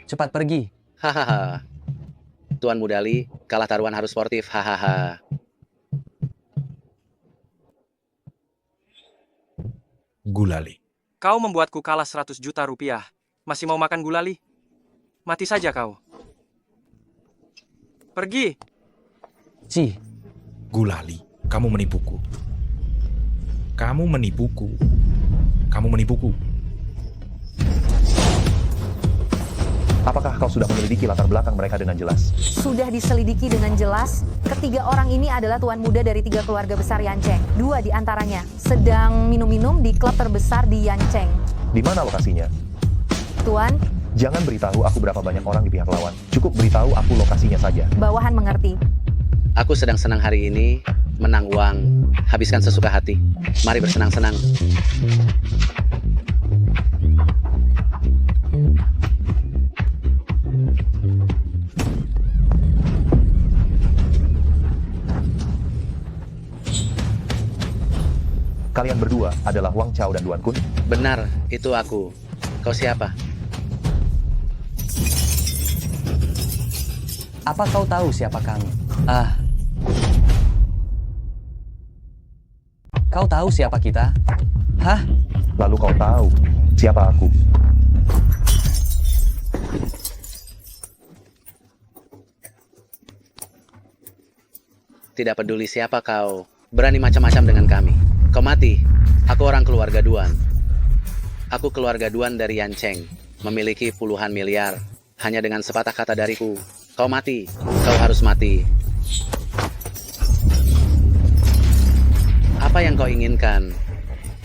Cepat pergi. Hahaha. Tuan Mudali, kalah taruhan harus sportif, hahaha. Gulali. Kau membuatku kalah 100 juta rupiah. Masih mau makan gulali? Mati saja kau. Pergi. Ci, Gulali, kamu menipuku. Kamu menipuku. Kamu menipuku. Apakah kau sudah menyelidiki latar belakang mereka dengan jelas? Sudah diselidiki dengan jelas, ketiga orang ini adalah tuan muda dari 3 keluarga besar Yancheng. 2 di antaranya sedang minum-minum di klub terbesar di Yancheng. Di mana lokasinya? Tuan, Jangan beritahu aku berapa banyak orang di pihak lawan. Cukup beritahu aku lokasinya saja. bawahan mengerti. Aku sedang senang hari ini, menang uang, habiskan sesuka hati. Mari bersenang-senang. Kalian berdua adalah Wang Chao dan Duan Kun? Benar, itu aku. Kau siapa? apa kau tahu siapa kami? Kau tahu siapa kita? Hah? Lalu kau tahu siapa aku? Tidak peduli siapa kau, berani macam-macam dengan kami. Kau mati. Aku orang keluarga Duan. Aku keluarga Duan dari Yancheng, memiliki puluhan miliar. Hanya dengan sepatah kata dariku, kau mati. Kau harus mati. Apa yang kau inginkan?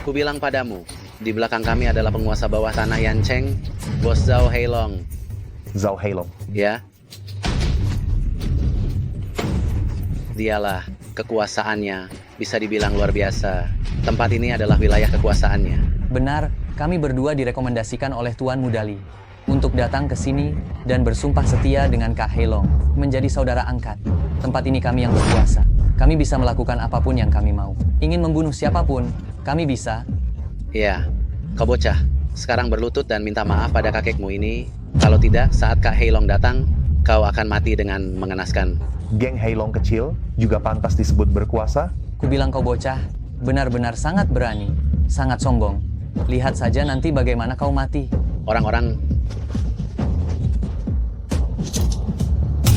Ku bilang padamu, di belakang kami adalah penguasa bawah tanah Yancheng, Bos Zhao Heilong. Zhao Heilong? Ya. Dialah, kekuasaannya bisa dibilang luar biasa. Tempat ini adalah wilayah kekuasaannya. Benar, kami berdua direkomendasikan oleh Tuan Mudali untuk datang ke sini dan bersumpah setia dengan Kak Heilong, menjadi saudara angkat. Tempat ini kami yang berkuasa. Kami bisa melakukan apapun yang kami mau. Ingin membunuh siapapun, kami bisa. Ya, kau bocah. Sekarang berlutut dan minta maaf pada kakekmu ini. Kalau tidak, saat Kak Heilong datang, kau akan mati dengan mengenaskan. Geng Heilong kecil juga pantas disebut berkuasa? Ku bilang kau bocah, benar-benar sangat berani, sangat sombong. Lihat saja nanti bagaimana kau mati. Orang-orang...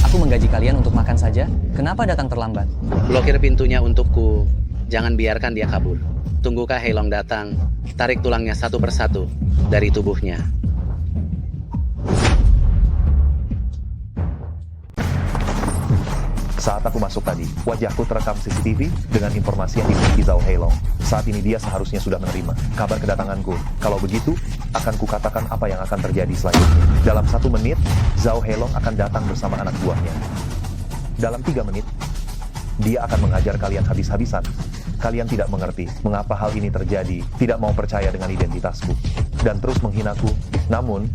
Aku menggaji kalian untuk makan saja, kenapa datang terlambat? Blokir pintunya untukku. Jangan biarkan dia kabur. Tunggu Kak Heilong datang. Tarik tulangnya satu persatu dari tubuhnya. Saat aku masuk tadi, wajahku terekam CCTV dengan informasi yang dimiliki Zhao Heilong. Saat ini dia seharusnya sudah menerima kabar kedatanganku. Kalau begitu, akan kukatakan apa yang akan terjadi selanjutnya. Dalam 1 menit, Zhao Heilong akan datang bersama anak buahnya. Dalam 3 menit, dia akan mengajar kalian habis-habisan. Kalian tidak mengerti mengapa hal ini terjadi, tidak mau percaya dengan identitasku, dan terus menghinaku. Namun,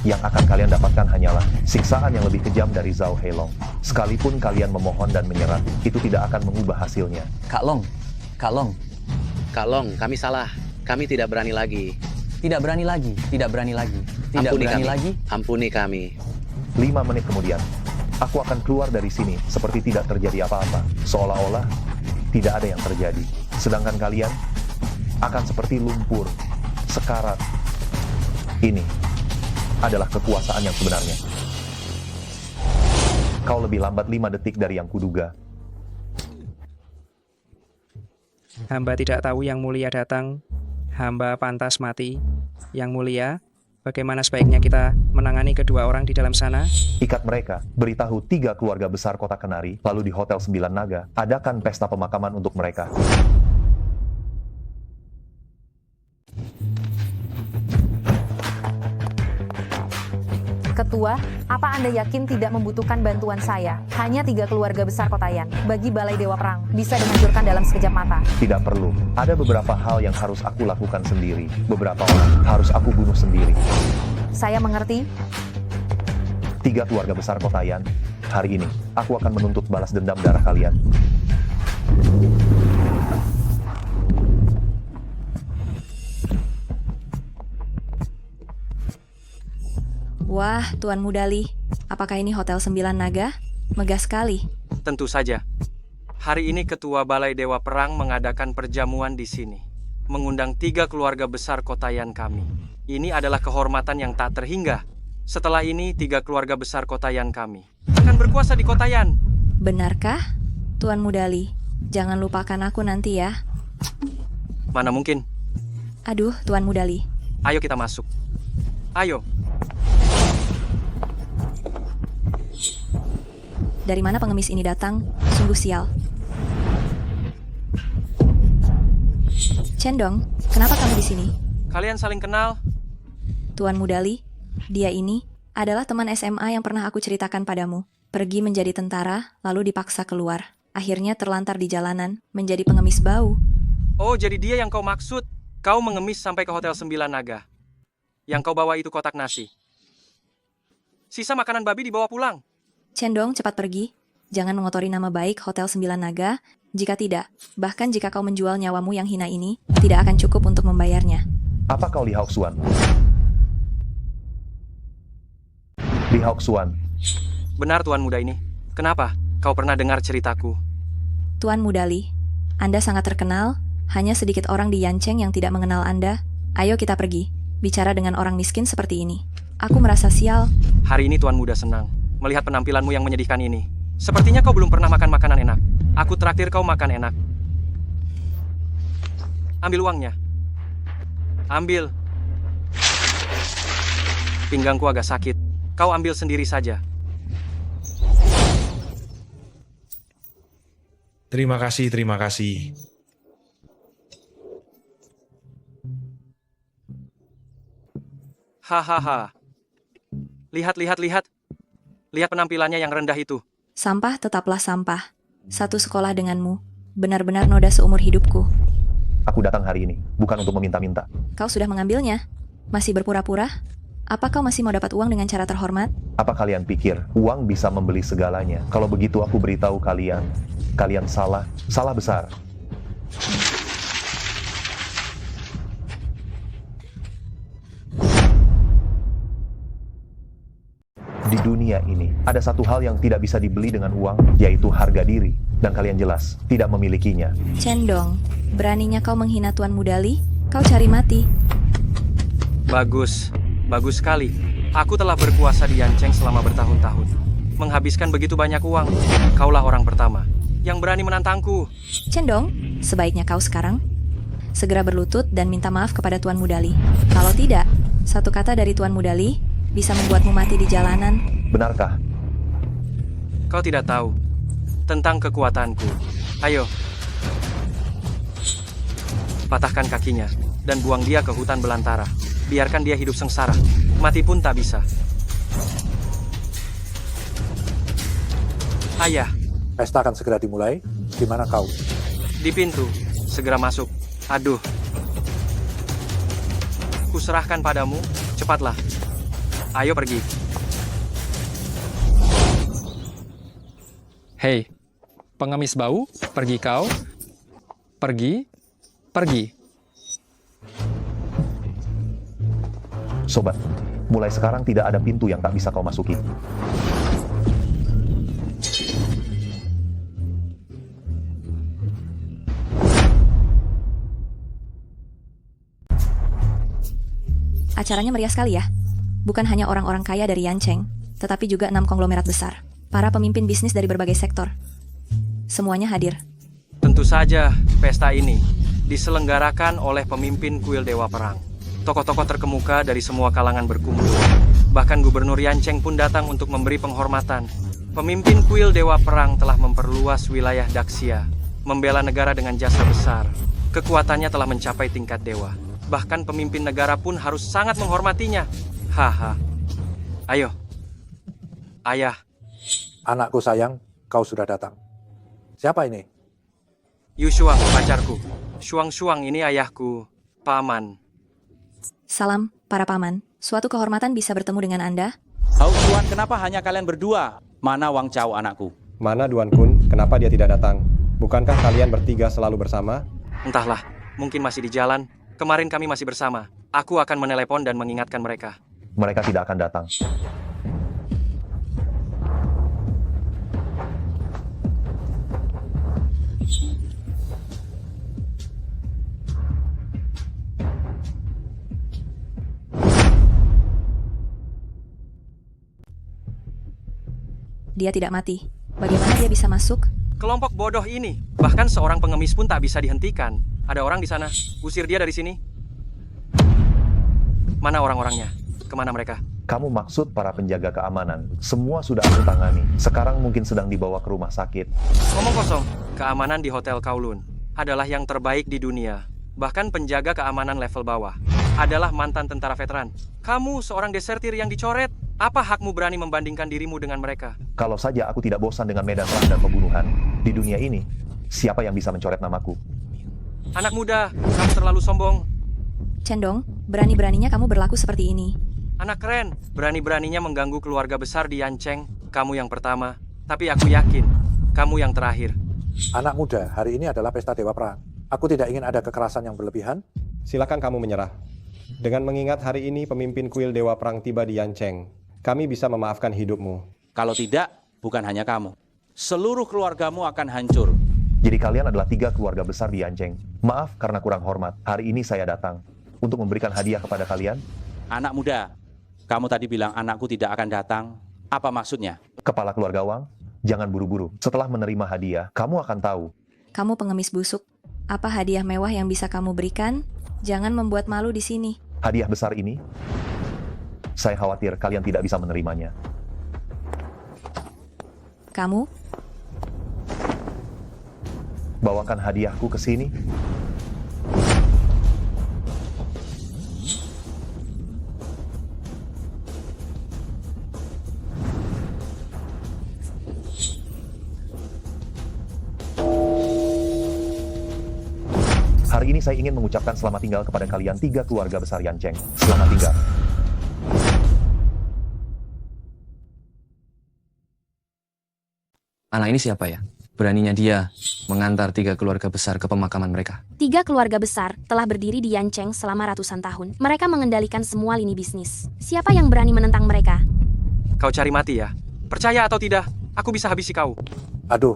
yang akan kalian dapatkan hanyalah siksaan yang lebih kejam dari Zhao Heilong. Sekalipun kalian memohon dan menyerah, itu tidak akan mengubah hasilnya. Kak Long, Kak Long. Kak Long, kami salah. Kami tidak berani lagi. Tidak berani lagi, tidak berani lagi, tidak Ampuni berani kami. lagi. Ampuni kami. 5 menit kemudian, aku akan keluar dari sini seperti tidak terjadi apa-apa. Seolah-olah tidak ada yang terjadi. Sedangkan kalian akan seperti lumpur, sekarat. Ini adalah kekuasaan yang sebenarnya. Kau lebih lambat 5 detik dari yang kuduga. Hamba tidak tahu Yang Mulia datang. Hamba pantas mati. Yang Mulia, bagaimana sebaiknya kita menangani kedua orang di dalam sana? Ikat mereka, beritahu 3 keluarga besar kota Kenari, lalu di Hotel 9 Naga, adakan pesta pemakaman untuk mereka. Ketua, apa Anda yakin tidak membutuhkan bantuan saya? Hanya 3 keluarga besar Kotayan, bagi Balai Dewa Perang, bisa dihancurkan dalam sekejap mata. Tidak perlu. Ada beberapa hal yang harus aku lakukan sendiri. Beberapa orang harus aku bunuh sendiri. Saya mengerti. 3 keluarga besar Kotayan, hari ini, aku akan menuntut balas dendam darah kalian. Wah, Tuan Mudali, apakah ini Hotel 9 Naga? Megah sekali. Tentu saja. Hari ini Ketua Balai Dewa Perang mengadakan perjamuan di sini. Mengundang 3 keluarga besar Kotayan kami. Ini adalah kehormatan yang tak terhingga. Setelah ini 3 keluarga besar Kotayan kami akan berkuasa di Kotayan. Benarkah, Tuan Mudali? Jangan lupakan aku nanti ya. Mana mungkin? Aduh, Tuan Mudali. Ayo kita masuk. Ayo. Dari mana pengemis ini datang? Sungguh sial. Cendong, kenapa kamu di sini? Kalian saling kenal? Tuan Mudali, dia ini adalah teman SMA yang pernah aku ceritakan padamu. Pergi menjadi tentara, lalu dipaksa keluar. Akhirnya terlantar di jalanan, menjadi pengemis bau. Oh, jadi dia yang kau maksud. Kau mengemis sampai ke Hotel 9 Naga. Yang kau bawa itu kotak nasi. Sisa makanan babi dibawa pulang. Cendong, cepat pergi. Jangan mengotori nama baik Hotel 9 Naga. Jika tidak, bahkan jika kau menjual nyawamu yang hina ini, tidak akan cukup untuk membayarnya. Apa kau Li Haoxuan? Li Haoxuan. Benar Tuan Muda ini. Kenapa? Kau pernah dengar ceritaku? Tuan Mudali, Anda sangat terkenal. Hanya sedikit orang di Yancheng yang tidak mengenal Anda. Ayo kita pergi. Bicara dengan orang miskin seperti ini. Aku merasa sial. Hari ini Tuan Muda senang melihat penampilanmu yang menyedihkan ini. Sepertinya kau belum pernah makan makanan enak. Aku traktir kau makan enak. Ambil uangnya. Ambil. Pinggangku agak sakit. Kau ambil sendiri saja. Terima kasih, terima kasih. Hahaha. Lihat. Lihat penampilannya yang rendah itu. Sampah tetaplah sampah. Satu sekolah denganmu. Benar-benar noda seumur hidupku. Aku datang hari ini, bukan untuk meminta-minta. Kau sudah mengambilnya? Masih berpura-pura? Apa kau masih mau dapat uang dengan cara terhormat? Apa kalian pikir uang bisa membeli segalanya? Kalau begitu aku beritahu kalian, kalian salah besar. Di dunia ini, ada satu hal yang tidak bisa dibeli dengan uang, yaitu harga diri. Dan kalian jelas, tidak memilikinya. Cendong, beraninya kau menghina Tuan Mudali? Kau cari mati. Bagus sekali. Aku telah berkuasa di Yancheng selama bertahun-tahun. Menghabiskan begitu banyak uang. Kaulah orang pertama yang berani menantangku. Cendong, sebaiknya kau sekarang segera berlutut dan minta maaf kepada Tuan Mudali. Kalau tidak, satu kata dari Tuan Mudali bisa membuatmu mati di jalanan. Benarkah? Kau tidak tahu tentang kekuatanku. Ayo. Patahkan kakinya dan buang dia ke hutan belantara. Biarkan dia hidup sengsara. Mati pun tak bisa. Ayah. Pesta akan segera dimulai. Di mana kau? Di pintu. Segera masuk. Aduh. Kuserahkan padamu. Cepatlah. Ayo pergi. Hei, pengemis bau, pergi kau. Pergi. Sobat, mulai sekarang tidak ada pintu yang tak bisa kau masuki. Acaranya meriah sekali ya. Bukan hanya orang-orang kaya dari Yancheng, tetapi juga 6 konglomerat besar. Para pemimpin bisnis dari berbagai sektor. Semuanya hadir. Tentu saja, pesta ini diselenggarakan oleh pemimpin kuil Dewa Perang. Tokoh-tokoh terkemuka dari semua kalangan berkumpul. Bahkan Gubernur Yancheng pun datang untuk memberi penghormatan. Pemimpin kuil Dewa Perang telah memperluas wilayah Daxia, membela negara dengan jasa besar. Kekuatannya telah mencapai tingkat dewa. Bahkan pemimpin negara pun harus sangat menghormatinya. Haha. Ayo. Ayah. Anakku sayang, kau sudah datang. Siapa ini? Yu Shuang, pacarku. Shuang ini ayahku, paman. Salam, para paman. Suatu kehormatan bisa bertemu dengan Anda. Haoxuan, kenapa hanya kalian berdua? Mana Wang Chao anakku? Mana Duan Kun? Kenapa dia tidak datang? Bukankah kalian bertiga selalu bersama? Entahlah, mungkin masih di jalan. Kemarin kami masih bersama. Aku akan menelepon dan mengingatkan mereka. Mereka tidak akan datang. dia tidak mati. Bagaimana dia bisa masuk? Kelompok bodoh ini, bahkan seorang pengemis pun tak bisa dihentikan. Ada orang di sana, usir dia dari sini. Mana orang-orangnya? Kemana mereka? Kamu maksud para penjaga keamanan? Semua sudah aku tangani. Sekarang mungkin sedang dibawa ke rumah sakit. Ngomong kosong, keamanan di Hotel Kowloon adalah yang terbaik di dunia. Bahkan penjaga keamanan level bawah adalah mantan tentara veteran. Kamu seorang desertir yang dicoret. Apa hakmu berani membandingkan dirimu dengan mereka? Kalau saja aku tidak bosan dengan medan perang dan pembunuhan, di dunia ini, siapa yang bisa mencoret namaku? Anak muda, kamu terlalu sombong. Cendong, berani-beraninya kamu berlaku seperti ini. Anak keren, berani-beraninya mengganggu keluarga besar di Yancheng. Kamu yang pertama, tapi aku yakin kamu yang terakhir. Anak muda, hari ini adalah pesta Dewa Perang. Aku tidak ingin ada kekerasan yang berlebihan. Silakan kamu menyerah. Dengan mengingat hari ini pemimpin kuil Dewa Perang tiba di Yancheng, kami bisa memaafkan hidupmu. Kalau tidak, bukan hanya kamu. Seluruh keluargamu akan hancur. Jadi kalian adalah 3 keluarga besar di Yancheng. Maaf karena kurang hormat. Hari ini saya datang untuk memberikan hadiah kepada kalian. Anak muda, kamu tadi bilang anakku tidak akan datang. Apa maksudnya? Kepala keluarga Wang, jangan buru-buru. Setelah menerima hadiah, kamu akan tahu. Kamu pengemis busuk. Apa hadiah mewah yang bisa kamu berikan? Jangan membuat malu di sini. Hadiah besar ini, saya khawatir kalian tidak bisa menerimanya. Kamu? Bawakan hadiahku ke sini. Hari ini saya ingin mengucapkan selamat tinggal kepada kalian 3 keluarga besar Yancheng. Selamat tinggal. Anak ini siapa ya? Beraninya dia mengantar 3 keluarga besar ke pemakaman mereka. 3 keluarga besar telah berdiri di Yancheng selama ratusan tahun. Mereka mengendalikan semua lini bisnis. Siapa yang berani menentang mereka? Kau cari mati ya? Percaya atau tidak, aku bisa habisi kau. Aduh,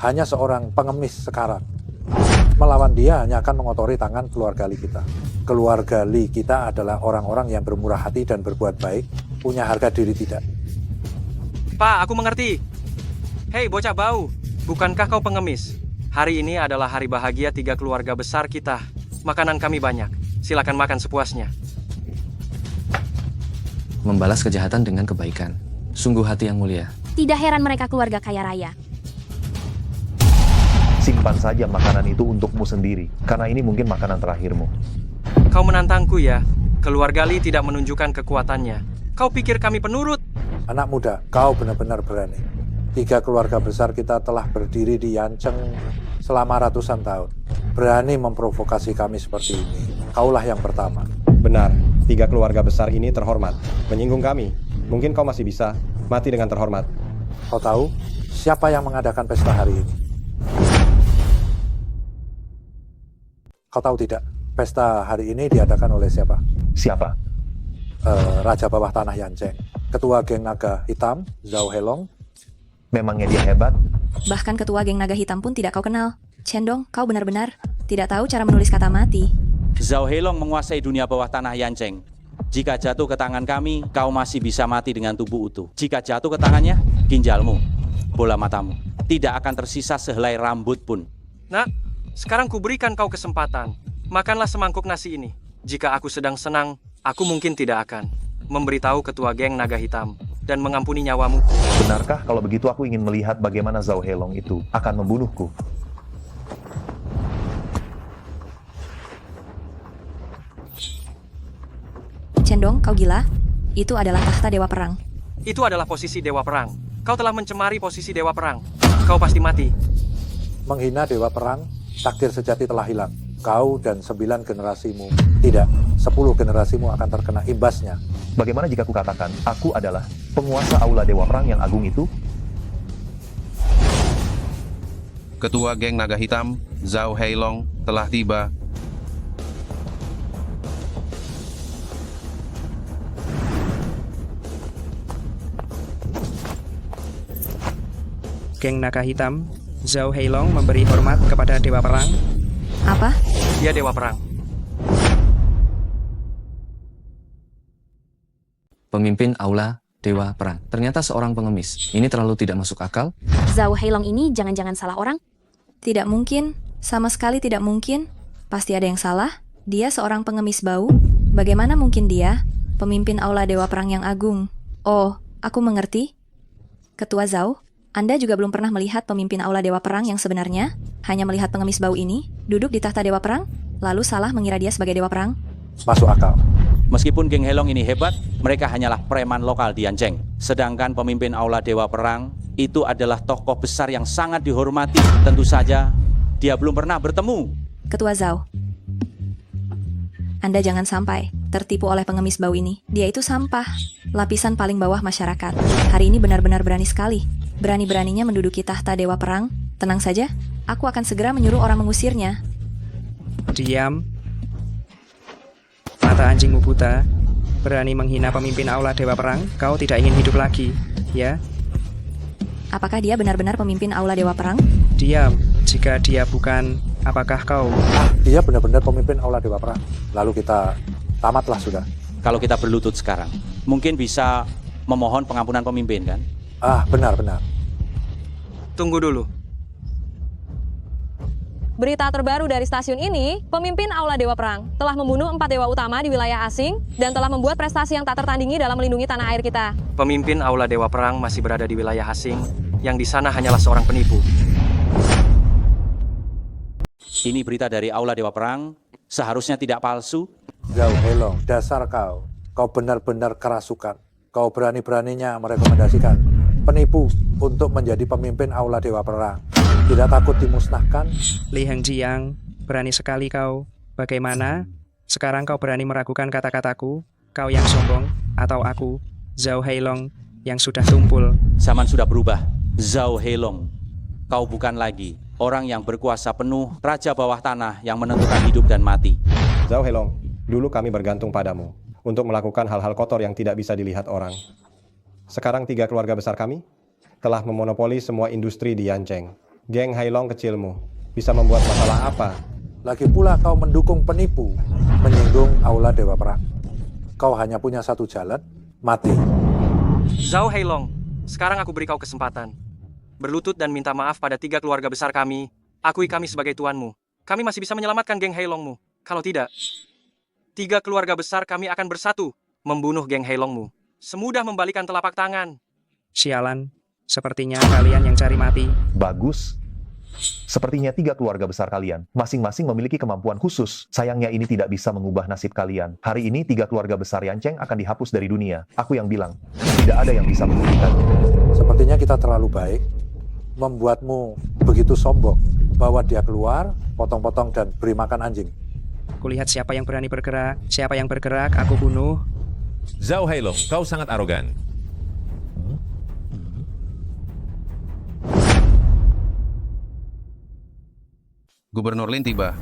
hanya seorang pengemis sekarang. Melawan dia hanya akan mengotori tangan keluarga Li kita. Keluarga Li kita adalah orang-orang yang bermurah hati dan berbuat baik, punya harga diri tidak. Pak, aku mengerti. Hei bocah bau, bukankah kau pengemis? Hari ini adalah hari bahagia 3 keluarga besar kita. Makanan kami banyak, silakan makan sepuasnya. Membalas kejahatan dengan kebaikan. Sungguh hati yang mulia. Tidak heran mereka keluarga kaya raya. Simpan saja makanan itu untukmu sendiri, karena ini mungkin makanan terakhirmu. Kau menantangku ya? Keluarga Li tidak menunjukkan kekuatannya. Kau pikir kami penurut? Anak muda, kau benar-benar berani. 3 keluarga besar kita telah berdiri di Yancheng selama ratusan tahun. Berani memprovokasi kami seperti ini. Kaulah yang pertama. Benar, 3 keluarga besar ini terhormat. Menyinggung kami, mungkin kau masih bisa mati dengan terhormat. Kau tahu siapa yang mengadakan pesta hari ini? Kau tahu tidak, pesta hari ini diadakan oleh siapa? Siapa? Raja bawah tanah Yancheng. Ketua geng naga hitam, Zhao Helong. Memangnya dia hebat? Bahkan ketua geng naga hitam pun tidak kau kenal. Cendong, kau benar-benar tidak tahu cara menulis kata mati. Zhao Helong menguasai dunia bawah tanah Yancheng. Jika jatuh ke tangan kami, kau masih bisa mati dengan tubuh utuh. Jika jatuh ke tangannya, ginjalmu, bola matamu, tidak akan tersisa sehelai rambut pun. Nak, sekarang kuberikan kau kesempatan. Makanlah semangkuk nasi ini. Jika aku sedang senang, aku mungkin tidak akan memberitahu ketua geng naga hitam dan mengampuni nyawamu. Benarkah kalau begitu aku ingin melihat bagaimana Zhao Helong itu akan membunuhku? Cendong, kau gila? Itu adalah tahta Dewa Perang. Itu adalah posisi Dewa Perang. Kau telah mencemari posisi Dewa Perang. Kau pasti mati. Menghina Dewa Perang, takdir sejati telah hilang. Kau dan 9 generasimu, tidak, 10 generasimu akan terkena imbasnya. Bagaimana jika aku katakan, aku adalah penguasa Aula Dewa Perang yang agung itu? Ketua geng naga hitam, Zhao Helong, telah tiba. Geng naga hitam, Zhao Helong memberi hormat kepada Dewa Perang. Apa? Dia Dewa Perang. Pemimpin Aula Dewa Perang. Ternyata seorang pengemis. Ini terlalu tidak masuk akal. Zhao Heilong ini jangan-jangan salah orang? Tidak mungkin, sama sekali tidak mungkin. Pasti ada yang salah. Dia seorang pengemis bau. Bagaimana mungkin dia pemimpin Aula Dewa Perang yang agung? Oh, aku mengerti. Ketua Zhao, Anda juga belum pernah melihat pemimpin Aula Dewa Perang yang sebenarnya? Hanya melihat pengemis bau ini, duduk di tahta Dewa Perang, lalu salah mengira dia sebagai Dewa Perang? Masuk akal. Meskipun geng Heilong ini hebat, mereka hanyalah preman lokal di Yancheng. Sedangkan pemimpin Aula Dewa Perang itu adalah tokoh besar yang sangat dihormati. Tentu saja, dia belum pernah bertemu. Ketua Zhao, Anda jangan sampai tertipu oleh pengemis bau ini. Dia itu sampah, lapisan paling bawah masyarakat. Hari ini benar-benar berani sekali. Berani-beraninya menduduki tahta Dewa Perang. Tenang saja, aku akan segera menyuruh orang mengusirnya. Diam. Mata anjingmu buta. Berani menghina pemimpin Aula Dewa Perang. Kau tidak ingin hidup lagi, ya? Apakah dia benar-benar pemimpin Aula Dewa Perang? Diam. Jika dia bukan, apakah kau? Dia benar-benar pemimpin Aula Dewa Perang. Lalu kita tamatlah sudah. Kalau kita berlutut sekarang, mungkin bisa memohon pengampunan pemimpin, kan? Benar-benar. Tunggu dulu. Berita terbaru dari stasiun ini, pemimpin Aula Dewa Perang telah membunuh 4 dewa utama di wilayah asing dan telah membuat prestasi yang tak tertandingi dalam melindungi tanah air kita. Pemimpin Aula Dewa Perang masih berada di wilayah asing, yang di sana hanyalah seorang penipu. Ini berita dari Aula Dewa Perang, seharusnya tidak palsu. Zhao Heilong, dasar kau. Kau benar-benar kerasukan. Kau berani-beraninya merekomendasikan penipu untuk menjadi pemimpin Aula Dewa Perang. Tidak takut dimusnahkan? Li Hengjiang, berani sekali kau. Bagaimana? Sekarang kau berani meragukan kata-kataku? Kau yang sombong, atau aku, Zhao Heilong, yang sudah tumpul? Zaman sudah berubah. Zhao Heilong, kau bukan lagi orang yang berkuasa penuh, raja bawah tanah yang menentukan hidup dan mati. Zhao Heilong, dulu kami bergantung padamu untuk melakukan hal-hal kotor yang tidak bisa dilihat orang. Sekarang 3 keluarga besar kami telah memonopoli semua industri di Yancheng. Geng Heilong kecilmu bisa membuat masalah apa? Lagi pula kau mendukung penipu, menyinggung Aula Dewa Perang. Kau hanya punya satu jalan, mati. Zhao Heilong, sekarang aku beri kau kesempatan. Berlutut dan minta maaf pada 3 keluarga besar kami. Akui kami sebagai tuanmu. Kami masih bisa menyelamatkan geng Heilongmu. Kalau tidak, 3 keluarga besar kami akan bersatu membunuh geng Heilongmu. Semudah membalikan telapak tangan. Sialan, sepertinya kalian yang cari mati. Bagus. Sepertinya 3 keluarga besar kalian, masing-masing memiliki kemampuan khusus. Sayangnya ini tidak bisa mengubah nasib kalian. Hari ini 3 keluarga besar Yancheng akan dihapus dari dunia. Aku yang bilang, tidak ada yang bisa menghentikannya. Sepertinya kita terlalu baik, membuatmu begitu sombong. Bawa dia keluar, potong-potong dan beri makan anjing. Kulihat siapa yang berani bergerak, siapa yang bergerak, aku bunuh. Zhao Heilong, kau sangat arogan. Gubernur Lin tiba.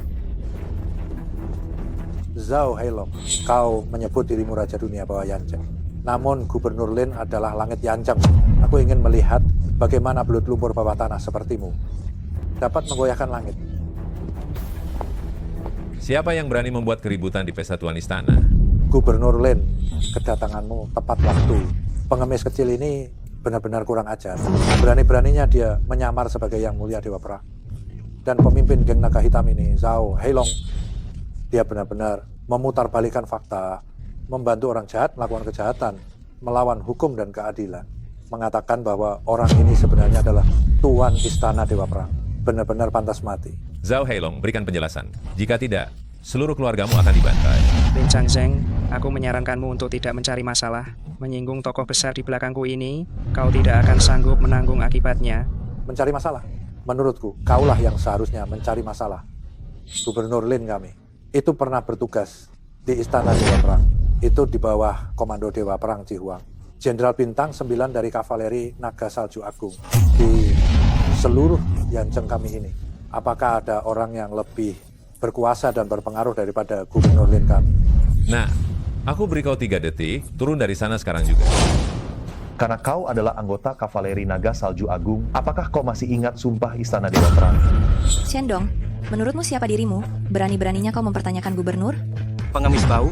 Zhao Heilong, kau menyebut dirimu Raja Dunia Bawah Yancheng. Namun Gubernur Lin adalah langit Yancheng. Aku ingin melihat bagaimana belut lumpur bawah tanah sepertimu dapat menggoyahkan langit. Siapa yang berani membuat keributan di pesta Tuan Istana? Gubernur Lin, kedatanganmu tepat waktu. Pengemis kecil ini benar-benar kurang ajar. Berani-beraninya dia menyamar sebagai yang mulia Dewa Perang. Dan pemimpin geng naga hitam ini, Zhao Heilong, dia benar-benar memutarbalikkan fakta, membantu orang jahat melakukan kejahatan, melawan hukum dan keadilan, mengatakan bahwa orang ini sebenarnya adalah Tuan Istana Dewa Perang. Benar-benar pantas mati. Zhao Heilong, berikan penjelasan. Jika tidak, seluruh keluargamu akan dibantai. Lin Changzheng, aku menyarankanmu untuk tidak mencari masalah. Menyinggung tokoh besar di belakangku ini, kau tidak akan sanggup menanggung akibatnya. Mencari masalah? Menurutku, kaulah yang seharusnya mencari masalah. Gubernur Lin kami, itu pernah bertugas di Istana Dewa Perang. Itu di bawah Komando Dewa Perang Jihuang. Jenderal Bintang 9 dari Kavaleri Naga Salju Agung. Di seluruh Yancheng kami ini, apakah ada orang yang lebih berkuasa dan berpengaruh daripada Gubernur Lin kami? Nah, aku beri kau 3 detik, turun dari sana sekarang juga. Karena kau adalah anggota Kavaleri Naga Salju Agung, apakah kau masih ingat sumpah Istana Dewa Perang? Shendong, menurutmu siapa dirimu? Berani-beraninya kau mempertanyakan gubernur? Pengemis bau?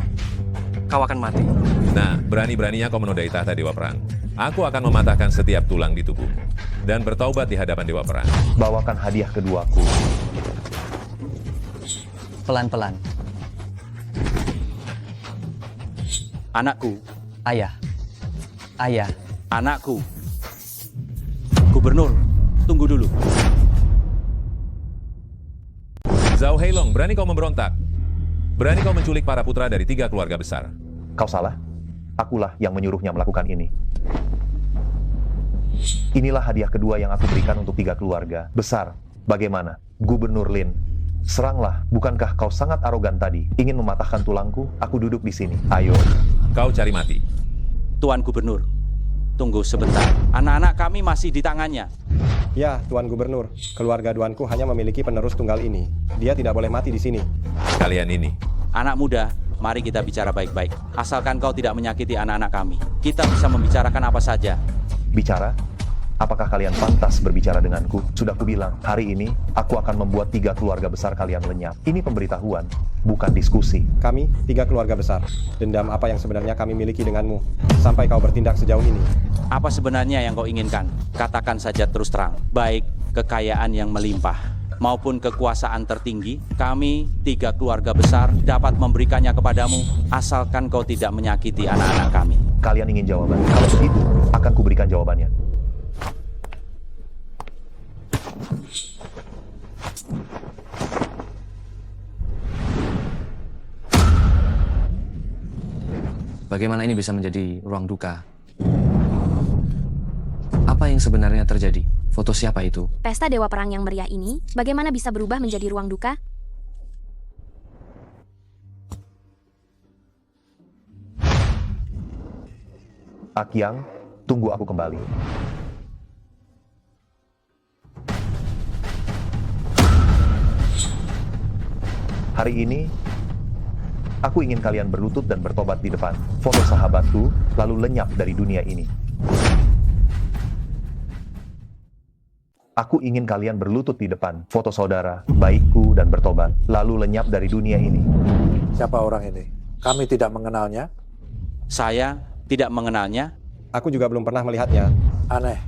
kau akan mati. Nah, berani-beraninya kau menodai tahta Dewa Perang. Aku akan mematahkan setiap tulang di tubuhmu dan bertaubat di hadapan Dewa Perang. Bawakan hadiah keduaku. Pelan-pelan. Anakku, Ayah. Ayah. anakku. Gubernur, tunggu dulu. Zhao Heilong, berani kau memberontak? Berani kau menculik para putra dari 3 keluarga besar? Kau salah. Akulah yang menyuruhnya melakukan ini. Inilah hadiah kedua yang aku berikan untuk 3 keluarga besar. Bagaimana, Gubernur Lin? Seranglah, bukankah kau sangat arogan tadi? Ingin mematahkan tulangku? Aku duduk di sini. Ayo. Kau cari mati. Tuan Gubernur, tunggu sebentar. Anak-anak kami masih di tangannya. Ya, Tuan Gubernur, keluarga Duanku hanya memiliki penerus tunggal ini. Dia tidak boleh mati di sini. Kalian ini. Anak muda, mari kita bicara baik-baik. Asalkan kau tidak menyakiti anak-anak kami. Kita bisa membicarakan apa saja. Bicara? Apakah kalian pantas berbicara denganku? Sudah kubilang, hari ini aku akan membuat 3 keluarga besar kalian lenyap. Ini pemberitahuan, bukan diskusi. Kami 3 keluarga besar. Dendam apa yang sebenarnya kami miliki denganmu sampai kau bertindak sejauh ini? Apa sebenarnya yang kau inginkan? Katakan saja terus terang. Baik kekayaan yang melimpah maupun kekuasaan tertinggi, kami 3 keluarga besar dapat memberikannya kepadamu asalkan kau tidak menyakiti anak-anak kami. Kalian ingin jawaban? Kalau begitu, akan kuberikan jawabannya. Bagaimana ini bisa menjadi ruang duka? Apa yang sebenarnya terjadi? Foto siapa itu? Pesta Dewa Perang yang meriah ini, bagaimana bisa berubah menjadi ruang duka? Akyang, tunggu aku kembali. Hari ini, aku ingin kalian berlutut dan bertobat di depan foto sahabatku, lalu lenyap dari dunia ini. Aku ingin kalian berlutut di depan foto saudara, baikku, dan bertobat, lalu lenyap dari dunia ini. Siapa orang ini? Kami tidak mengenalnya. Saya tidak mengenalnya. Aku juga belum pernah melihatnya. Aneh,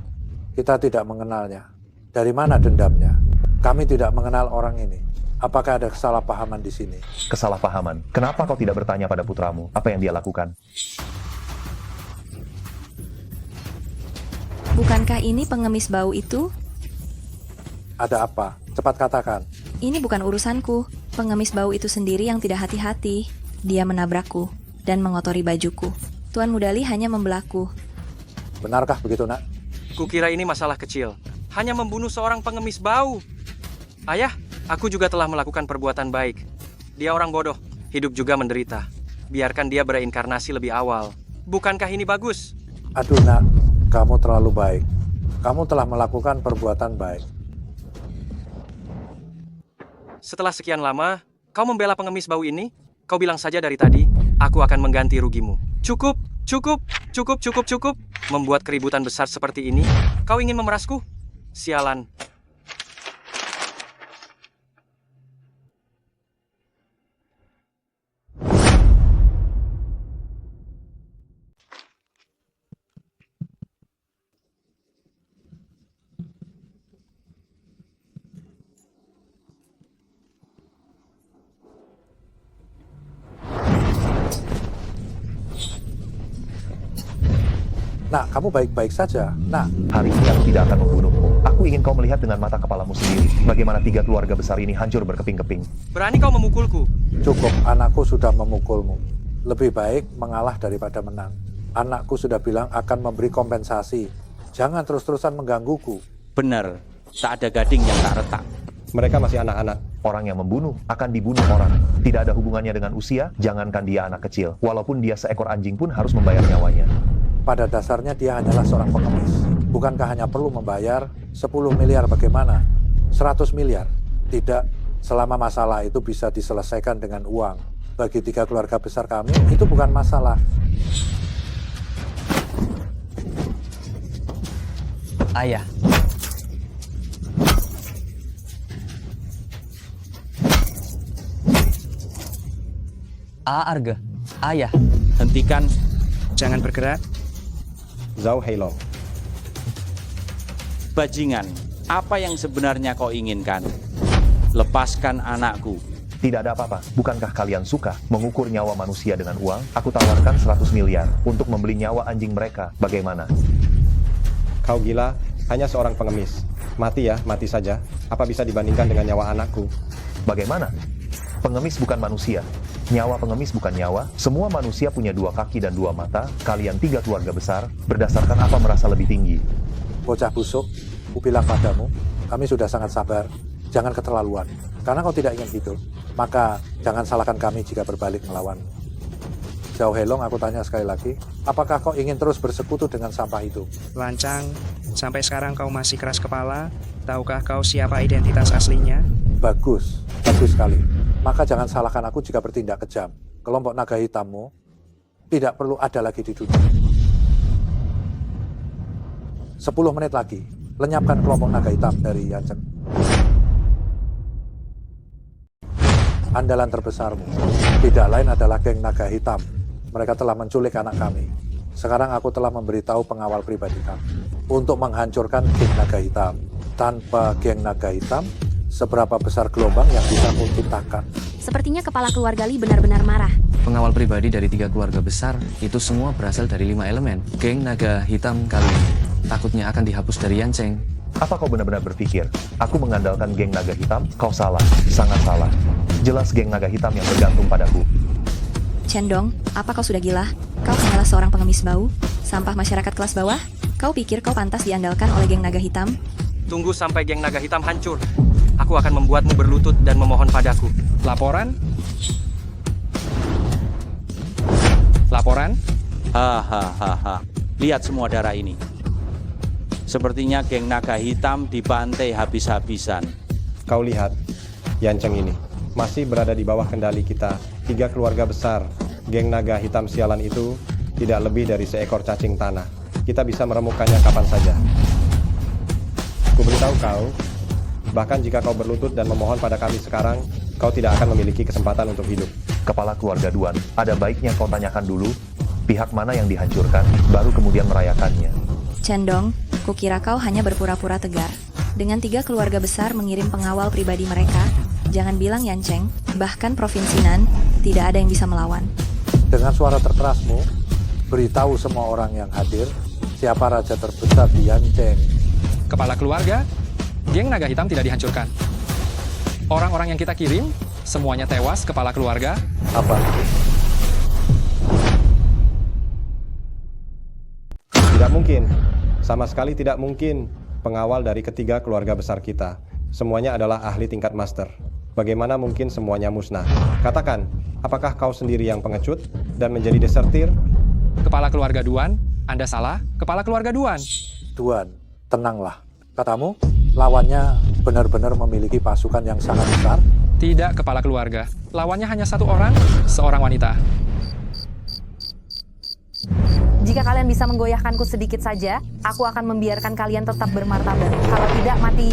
kita tidak mengenalnya. Dari mana dendamnya? Kami tidak mengenal orang ini. Apakah ada kesalahpahaman di sini? Kesalahpahaman? Kenapa kau tidak bertanya pada putramu apa yang dia lakukan? Bukankah ini pengemis bau itu? Ada apa? Cepat katakan. Ini bukan urusanku. Pengemis bau itu sendiri yang tidak hati-hati. Dia menabrakku dan mengotori bajuku. Tuan Mudali hanya membelakku. Benarkah begitu, Nak? Kukira ini masalah kecil. Hanya membunuh seorang pengemis bau. Ayah, aku juga telah melakukan perbuatan baik. Dia orang bodoh, hidup juga menderita. Biarkan dia bereinkarnasi lebih awal. Bukankah ini bagus? Aduh, Nak, kamu terlalu baik. Kamu telah melakukan perbuatan baik. Setelah sekian lama, kau membela pengemis bau ini? Kau bilang saja dari tadi, aku akan mengganti rugimu. Cukup, cukup, cukup, cukup, cukup. Membuat keributan besar seperti ini, kau ingin memerasku? Sialan. Nak, kamu baik-baik saja. Nak, hari ini aku tidak akan membunuhmu. Aku ingin kau melihat dengan mata kepalamu sendiri bagaimana 3 keluarga besar ini hancur berkeping-keping. Berani kau memukulku? Cukup, anakku sudah memukulmu. Lebih baik mengalah daripada menang. Anakku sudah bilang akan memberi kompensasi. Jangan terus-terusan menggangguku. Benar, tak ada gading yang tak retak. Mereka masih anak-anak. Orang yang membunuh akan dibunuh orang. Tidak ada hubungannya dengan usia, jangankan dia anak kecil. Walaupun dia seekor anjing pun harus membayar nyawanya. Pada dasarnya dia hanyalah seorang pengemis. Bukankah hanya perlu membayar 10 miliar bagaimana? 100 miliar? Tidak, selama masalah itu bisa diselesaikan dengan uang. Bagi 3 keluarga besar kami, itu bukan masalah. Ayah. Arga, ayah. Hentikan. Jangan bergerak. Zhao Heilong. Bajingan, apa yang sebenarnya kau inginkan? Lepaskan anakku. Tidak ada apa-apa. Bukankah kalian suka mengukur nyawa manusia dengan uang? Aku tawarkan 100 miliar untuk membeli nyawa anjing mereka. Bagaimana? Kau gila, hanya seorang pengemis. Mati ya, mati saja. Apa bisa dibandingkan dengan nyawa anakku? Bagaimana? Pengemis bukan manusia. Nyawa pengemis bukan nyawa. Semua manusia punya 2 kaki dan 2 mata. Kalian 3 keluarga besar. Berdasarkan apa merasa lebih tinggi? Bocah busuk, kubilang padamu, kami sudah sangat sabar. Jangan keterlaluan. Karena kau tidak ingin hidup, maka jangan salahkan kami jika berbalik melawan. Zhao Heilong, aku tanya sekali lagi, apakah kau ingin terus bersekutu dengan sampah itu? Lancang, sampai sekarang kau masih keras kepala. Tahukah kau siapa identitas aslinya? Bagus, bagus sekali. Maka jangan salahkan aku jika bertindak kejam. Kelompok naga hitammu tidak perlu ada lagi di dunia. 10 menit lagi, lenyapkan kelompok naga hitam dari Yancheng. Andalan terbesarmu tidak lain adalah geng naga hitam. Mereka telah menculik anak kami. Sekarang aku telah memberitahu pengawal pribadi kami untuk menghancurkan geng naga hitam. Tanpa geng naga hitam, seberapa besar gelombang yang bisa aku ciptakan? Sepertinya kepala keluarga Li benar-benar marah. Pengawal pribadi dari 3 keluarga besar, itu semua berasal dari 5 elemen. Geng naga hitam kalian takutnya akan dihapus dari Yancheng. Apa kau benar-benar berpikir aku mengandalkan geng naga hitam? Kau salah, sangat salah. Jelas geng naga hitam yang bergantung padaku. Cendong, apa kau sudah gila? Kau hanyalah seorang pengemis bau, sampah masyarakat kelas bawah? Kau pikir kau pantas diandalkan oleh geng naga hitam? Tunggu sampai geng naga hitam hancur. Aku akan membuatmu berlutut dan memohon padaku. Laporan? Laporan? Hahaha. Lihat semua darah ini. Sepertinya geng naga hitam dibantai habis-habisan. Kau lihat, Yancheng ini masih berada di bawah kendali kita. 3 keluarga besar. Geng naga hitam sialan itu tidak lebih dari seekor cacing tanah. Kita bisa meremukkannya kapan saja. Kuberitahu kau, bahkan jika kau berlutut dan memohon pada kami sekarang, kau tidak akan memiliki kesempatan untuk hidup. Kepala keluarga Duan, ada baiknya kau tanyakan dulu pihak mana yang dihancurkan, baru kemudian merayakannya. Cendong, kukira kau hanya berpura-pura tegar. Dengan 3 keluarga besar mengirim pengawal pribadi mereka, jangan bilang Yancheng, bahkan Provinsi Nan, tidak ada yang bisa melawan. Dengan suara terkerasmu, beritahu semua orang yang hadir, siapa raja terbesar di Yancheng. Kepala keluarga, geng naga hitam tidak dihancurkan. Orang-orang yang kita kirim, semuanya tewas, kepala keluarga. Apa? Tidak mungkin. Sama sekali tidak mungkin. Pengawal dari ketiga keluarga besar kita. Semuanya adalah ahli tingkat master. Bagaimana mungkin semuanya musnah? Katakan, apakah kau sendiri yang pengecut dan menjadi desertir? Kepala keluarga Duan, Anda salah. Kepala keluarga Duan. Duan, tenanglah. Katamu, lawannya benar-benar memiliki pasukan yang sangat besar? Tidak, kepala keluarga. Lawannya hanya 1 orang, seorang wanita. Jika kalian bisa menggoyahkanku sedikit saja, aku akan membiarkan kalian tetap bermartabat. Kalau tidak, mati.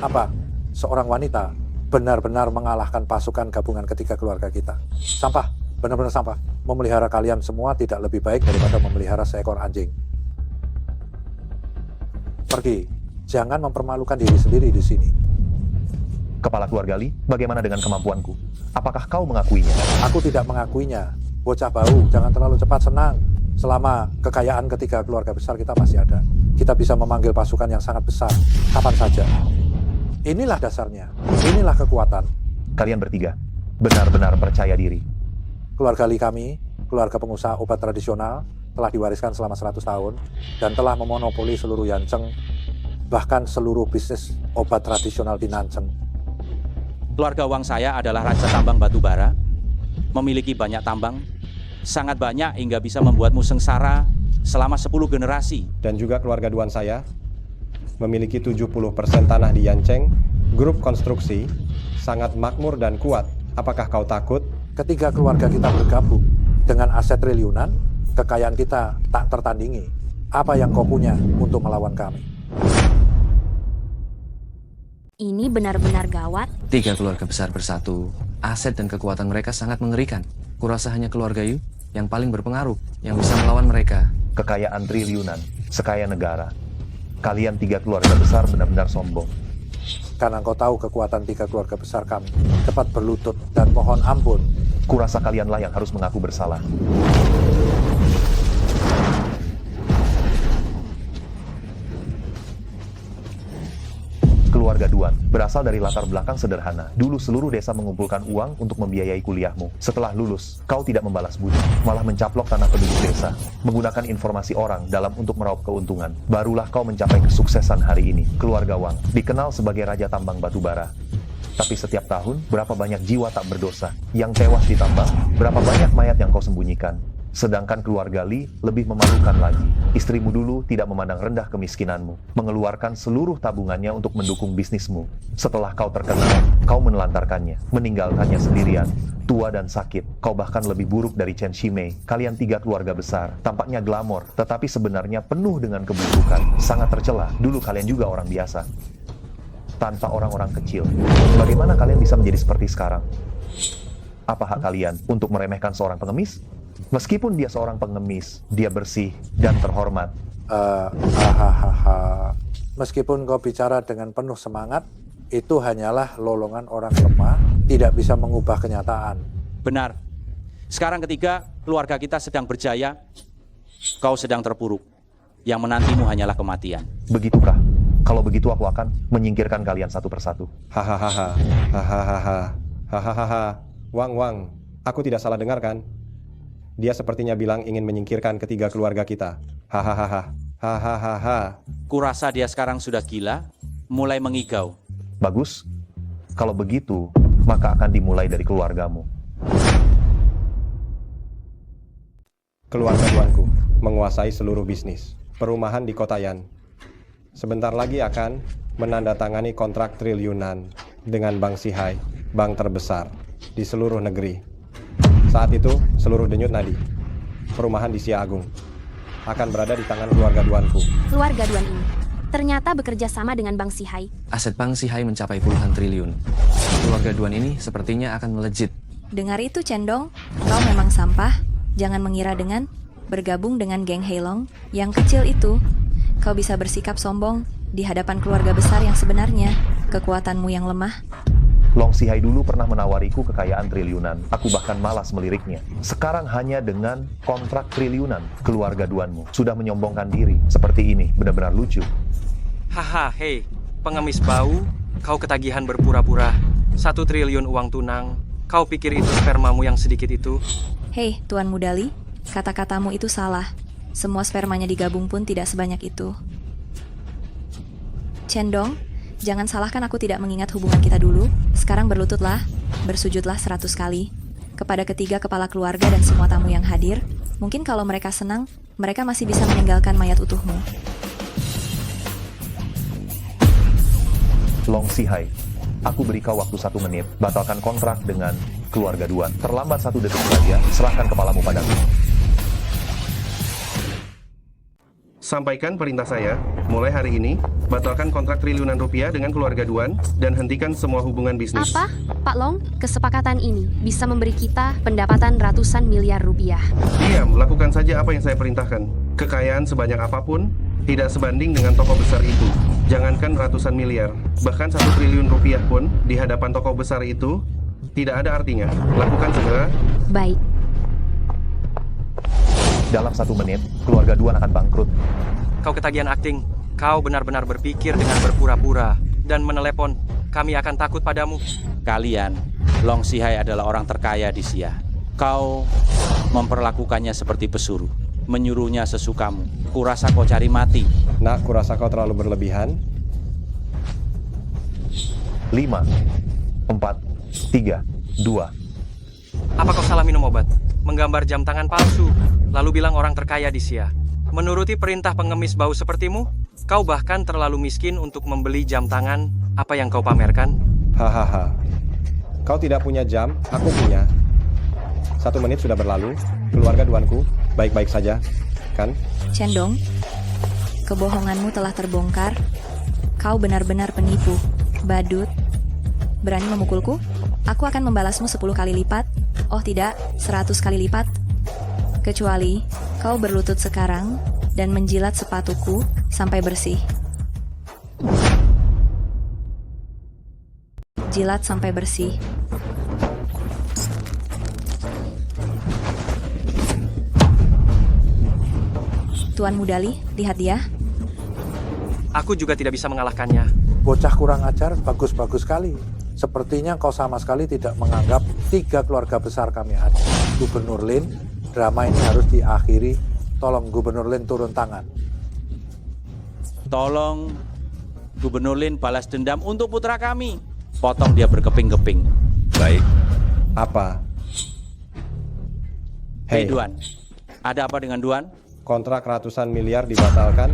Apa? Seorang wanita benar-benar mengalahkan pasukan gabungan ketiga keluarga kita. Sampah, benar-benar sampah. Memelihara kalian semua tidak lebih baik daripada memelihara seekor anjing. Pergi, jangan mempermalukan diri sendiri di sini. Kepala keluarga Li, bagaimana dengan kemampuanku? Apakah kau mengakuinya? Aku tidak mengakuinya. Bocah bau, jangan terlalu cepat senang. Selama kekayaan ketiga keluarga besar kita masih ada, kita bisa memanggil pasukan yang sangat besar, kapan saja. Inilah dasarnya, inilah kekuatan. Kalian bertiga, benar-benar percaya diri. Keluarga Li kami, keluarga pengusaha obat tradisional, telah diwariskan selama 100 tahun, dan telah memonopoli seluruh Yancheng, bahkan seluruh bisnis obat tradisional di Nancheng. Keluarga Wang saya adalah raja tambang batu bara, memiliki banyak tambang, sangat banyak hingga bisa membuatmu sengsara selama 10 generasi. Dan juga keluarga Duan saya memiliki 70% tanah di Yancheng, grup konstruksi, sangat makmur dan kuat. Apakah kau takut? Ketiga keluarga kita bergabung dengan aset triliunan, kekayaan kita tak tertandingi. Apa yang kau punya untuk melawan kami? Ini benar-benar gawat. 3 keluarga besar bersatu. Aset dan kekuatan mereka sangat mengerikan. Kurasa hanya keluarga Yu yang paling berpengaruh, yang bisa melawan mereka. Kekayaan triliunan, sekaya negara. Kalian 3 keluarga besar benar-benar sombong. Karena engkau tahu kekuatan 3 keluarga besar kami. Cepat berlutut dan mohon ampun. Kurasa kalianlah yang harus mengaku bersalah. Keluarga Duan berasal dari latar belakang sederhana. Dulu seluruh desa mengumpulkan uang untuk membiayai kuliahmu. Setelah lulus, kau tidak membalas budi, malah mencaplok tanah penduduk desa, menggunakan informasi orang dalam untuk meraup keuntungan. Barulah kau mencapai kesuksesan hari ini. Keluarga Wang dikenal sebagai raja tambang batu bara. Tapi setiap tahun, berapa banyak jiwa tak berdosa yang tewas di tambang? Berapa banyak mayat yang kau sembunyikan? Sedangkan keluarga Li lebih memalukan lagi. Istrimu dulu tidak memandang rendah kemiskinanmu, mengeluarkan seluruh tabungannya untuk mendukung bisnismu. Setelah kau terkenal, kau menelantarkannya, meninggalkannya sendirian, tua dan sakit. Kau bahkan lebih buruk dari Chen Shimei. Kalian 3 keluarga besar, tampaknya glamor, tetapi sebenarnya penuh dengan keburukan. Sangat tercela, dulu kalian juga orang biasa. Tanpa orang-orang kecil, bagaimana kalian bisa menjadi seperti sekarang? Apa hak kalian untuk meremehkan seorang pengemis? Meskipun dia seorang pengemis, dia bersih dan terhormat. Meskipun kau bicara dengan penuh semangat, itu hanyalah lolongan orang lemah, tidak bisa mengubah kenyataan. Benar. Sekarang ketika keluarga kita sedang berjaya, kau sedang terpuruk. Yang menantimu hanyalah kematian. Begitukah? Kalau begitu aku akan menyingkirkan kalian satu persatu. Hahaha, hahaha, hahaha. Wang, aku tidak salah dengar kan? Dia sepertinya bilang ingin menyingkirkan ketiga keluarga kita. Hahaha, hahaha. Kurasa dia sekarang sudah gila, mulai mengigau. Bagus. Kalau begitu, maka akan dimulai dari keluargamu. Keluarga tuanku menguasai seluruh bisnis perumahan di Kota Yan. Sebentar lagi akan menandatangani kontrak triliunan dengan Bank Sihai, bank terbesar di seluruh negeri. Saat itu, seluruh denyut nadi perumahan di Xia Agung akan berada di tangan keluarga Duanku. Keluarga Duan ini ternyata bekerja sama dengan Bank Sihai. Aset Bank Sihai mencapai puluhan triliun. Keluarga Duan ini sepertinya akan melejit. Dengar itu, Cendong. Kau memang sampah. Jangan mengira dengan bergabung dengan geng Heilong yang kecil itu, kau bisa bersikap sombong di hadapan keluarga besar yang sebenarnya. Kekuatanmu yang lemah. Long Sihai dulu pernah menawariku kekayaan triliunan. Aku bahkan malas meliriknya. Sekarang hanya dengan kontrak triliunan, keluarga Duanmu sudah menyombongkan diri. Seperti ini, benar-benar lucu. Haha, hei, pengemis bau, kau ketagihan berpura-pura. 1 triliun uang tunang, kau pikir itu spermamu yang sedikit itu? Hei, Tuan Mudali, kata-katamu itu salah. Semua spermanya digabung pun tidak sebanyak itu. Cendong, jangan salahkan aku tidak mengingat hubungan kita dulu. Sekarang berlututlah, bersujudlah 100 kali. Kepada ketiga kepala keluarga dan semua tamu yang hadir, mungkin kalau mereka senang, mereka masih bisa meninggalkan mayat utuhmu. Long Sihai, aku beri kau waktu 1 menit, batalkan kontrak dengan keluarga Duan. Terlambat 1 detik saja, serahkan kepalamu padaku. Sampaikan perintah saya, mulai hari ini, batalkan kontrak triliunan rupiah dengan keluarga Duan dan hentikan semua hubungan bisnis. Apa? Pak Long, kesepakatan ini bisa memberi kita pendapatan ratusan miliar rupiah. Diam, lakukan saja apa yang saya perintahkan. Kekayaan sebanyak apapun tidak sebanding dengan tokoh besar itu. Jangankan ratusan miliar, bahkan 1 triliun rupiah pun di hadapan tokoh besar itu tidak ada artinya. Lakukan segera. Baik. Dalam 1 menit, keluarga Duan akan bangkrut. Kau ketagihan akting. Kau benar-benar berpikir dengan berpura-pura dan menelepon. Kami akan takut padamu. Kalian, Long Sihai adalah orang terkaya di Xia. Kau memperlakukannya seperti pesuruh, menyuruhnya sesukamu. Kurasa kau cari mati. Nak, kurasa kau terlalu berlebihan. 5, 4, 3, 2. Apa kau salah minum obat? Menggambar jam tangan palsu, lalu bilang orang terkaya di Xia. Menuruti perintah pengemis bau sepertimu, kau bahkan terlalu miskin untuk membeli jam tangan apa yang kau pamerkan. Hahaha. Kau tidak punya jam, aku punya. 1 menit sudah berlalu, keluarga Duanku baik-baik saja, kan? Cendong, kebohonganmu telah terbongkar. Kau benar-benar penipu. Badut, berani memukulku? Aku akan membalasmu 10 kali lipat. Oh tidak, 100 kali lipat. Kecuali kau berlutut sekarang dan menjilat sepatuku sampai bersih. Jilat sampai bersih. Tuan Mudali, lihat dia. Aku juga tidak bisa mengalahkannya. Bocah kurang ajar, bagus-bagus sekali. Sepertinya kau sama sekali tidak menganggap 3 keluarga besar kami ada. Gubernur Lin, drama ini harus diakhiri. Tolong Gubernur Lin turun tangan. Tolong Gubernur Lin balas dendam untuk putra kami. Potong dia berkeping-keping. Baik. Apa? Hei Duan, ada apa dengan Duan? Kontrak ratusan miliar dibatalkan.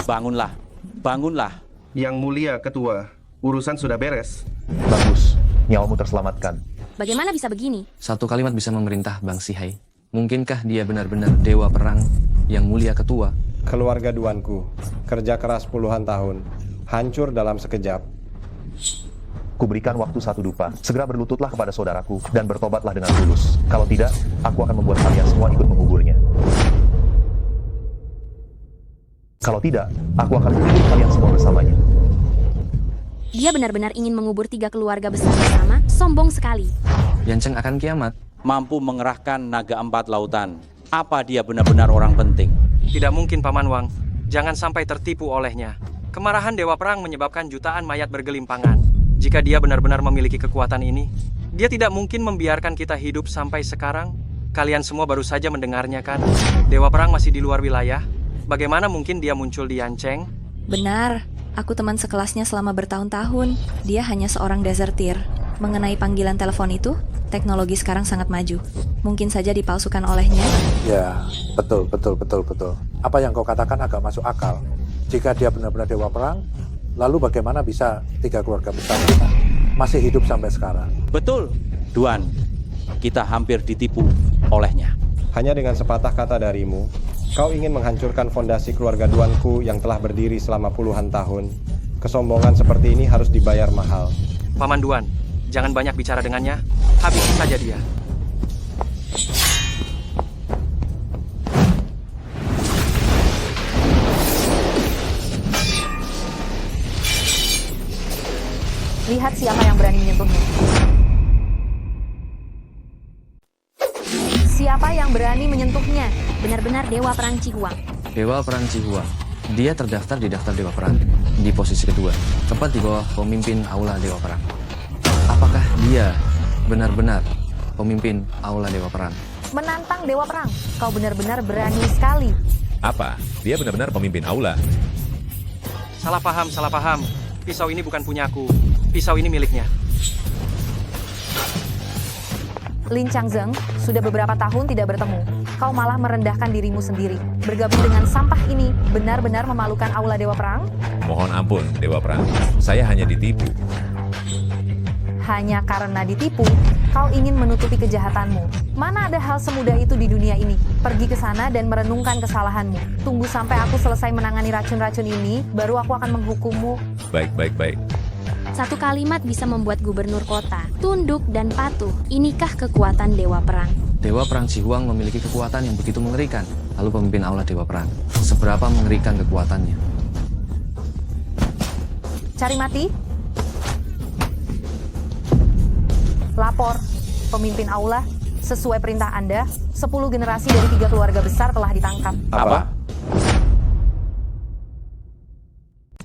Bangunlah, bangunlah. Yang mulia ketua, urusan sudah beres. Bagus, nyawamu terselamatkan. Bagaimana bisa begini? Satu kalimat bisa memerintah Bang Sihai. Mungkinkah dia benar-benar dewa perang yang mulia ketua? Keluarga Duanku, kerja keras puluhan tahun, hancur dalam sekejap. Kuberikan waktu 1 dupa. Segera berlututlah kepada saudaraku dan bertobatlah dengan tulus. Kalau tidak, aku akan membuat kalian semua ikut menguburnya. Kalau tidak, aku akan mengubur kalian semua bersamanya. Dia benar-benar ingin mengubur 3 keluarga besar bersama? Sombong sekali. Yanceng akan kiamat. Mampu mengerahkan naga 4 lautan. Apa dia benar-benar orang penting? Tidak mungkin, Paman Wang. Jangan sampai tertipu olehnya. Kemarahan Dewa Perang menyebabkan jutaan mayat bergelimpangan. Jika dia benar-benar memiliki kekuatan ini, dia tidak mungkin membiarkan kita hidup sampai sekarang. Kalian semua baru saja mendengarnya kan? Dewa Perang masih di luar wilayah. Bagaimana mungkin dia muncul di Yancheng? Benar, aku teman sekelasnya selama bertahun-tahun. Dia hanya seorang desertir. Mengenai panggilan telepon itu, teknologi sekarang sangat maju. Mungkin saja dipalsukan olehnya. Ya, betul. Apa yang kau katakan agak masuk akal. Jika dia benar-benar dewa perang, lalu bagaimana bisa 3 keluarga besar kita masih hidup sampai sekarang? Betul, Duan. Kita hampir ditipu olehnya. Hanya dengan sepatah kata darimu, kau ingin menghancurkan fondasi keluarga Duanku yang telah berdiri selama puluhan tahun. Kesombongan seperti ini harus dibayar mahal. Paman Duan, jangan banyak bicara dengannya. Habisi saja dia. Lihat siapa yang berani menyentuhnya. Siapa yang berani menyentuhnya? Benar-benar Dewa Perang Cihuang. Dewa Perang Cihuang. Dia terdaftar di daftar Dewa Perang di posisi kedua, tepat di bawah pemimpin Aula Dewa Perang. Apakah dia benar-benar pemimpin Aula Dewa Perang? Menantang Dewa Perang. Kau benar-benar berani sekali. Apa? Dia benar-benar pemimpin Aula. Salah paham. Pisau ini bukan punyaku. Pisau ini miliknya. Lin Changzeng, sudah beberapa tahun tidak bertemu. Kau malah merendahkan dirimu sendiri. Bergabung dengan sampah ini benar-benar memalukan Aula Dewa Perang? Mohon ampun, Dewa Perang. Saya hanya ditipu. Hanya karena ditipu, kau ingin menutupi kejahatanmu. Mana ada hal semudah itu di dunia ini? Pergi ke sana dan merenungkan kesalahanmu. Tunggu sampai aku selesai menangani racun-racun ini, baru aku akan menghukummu. Baik. Satu kalimat bisa membuat gubernur kota tunduk dan patuh. Inikah kekuatan Dewa Perang? Dewa Perang Cihuang memiliki kekuatan yang begitu mengerikan. Lalu pemimpin Aula Dewa Perang, seberapa mengerikan kekuatannya? Cari mati? Lapor, pemimpin Aula, sesuai perintah Anda, 10 generasi dari 3 keluarga besar telah ditangkap. Apa?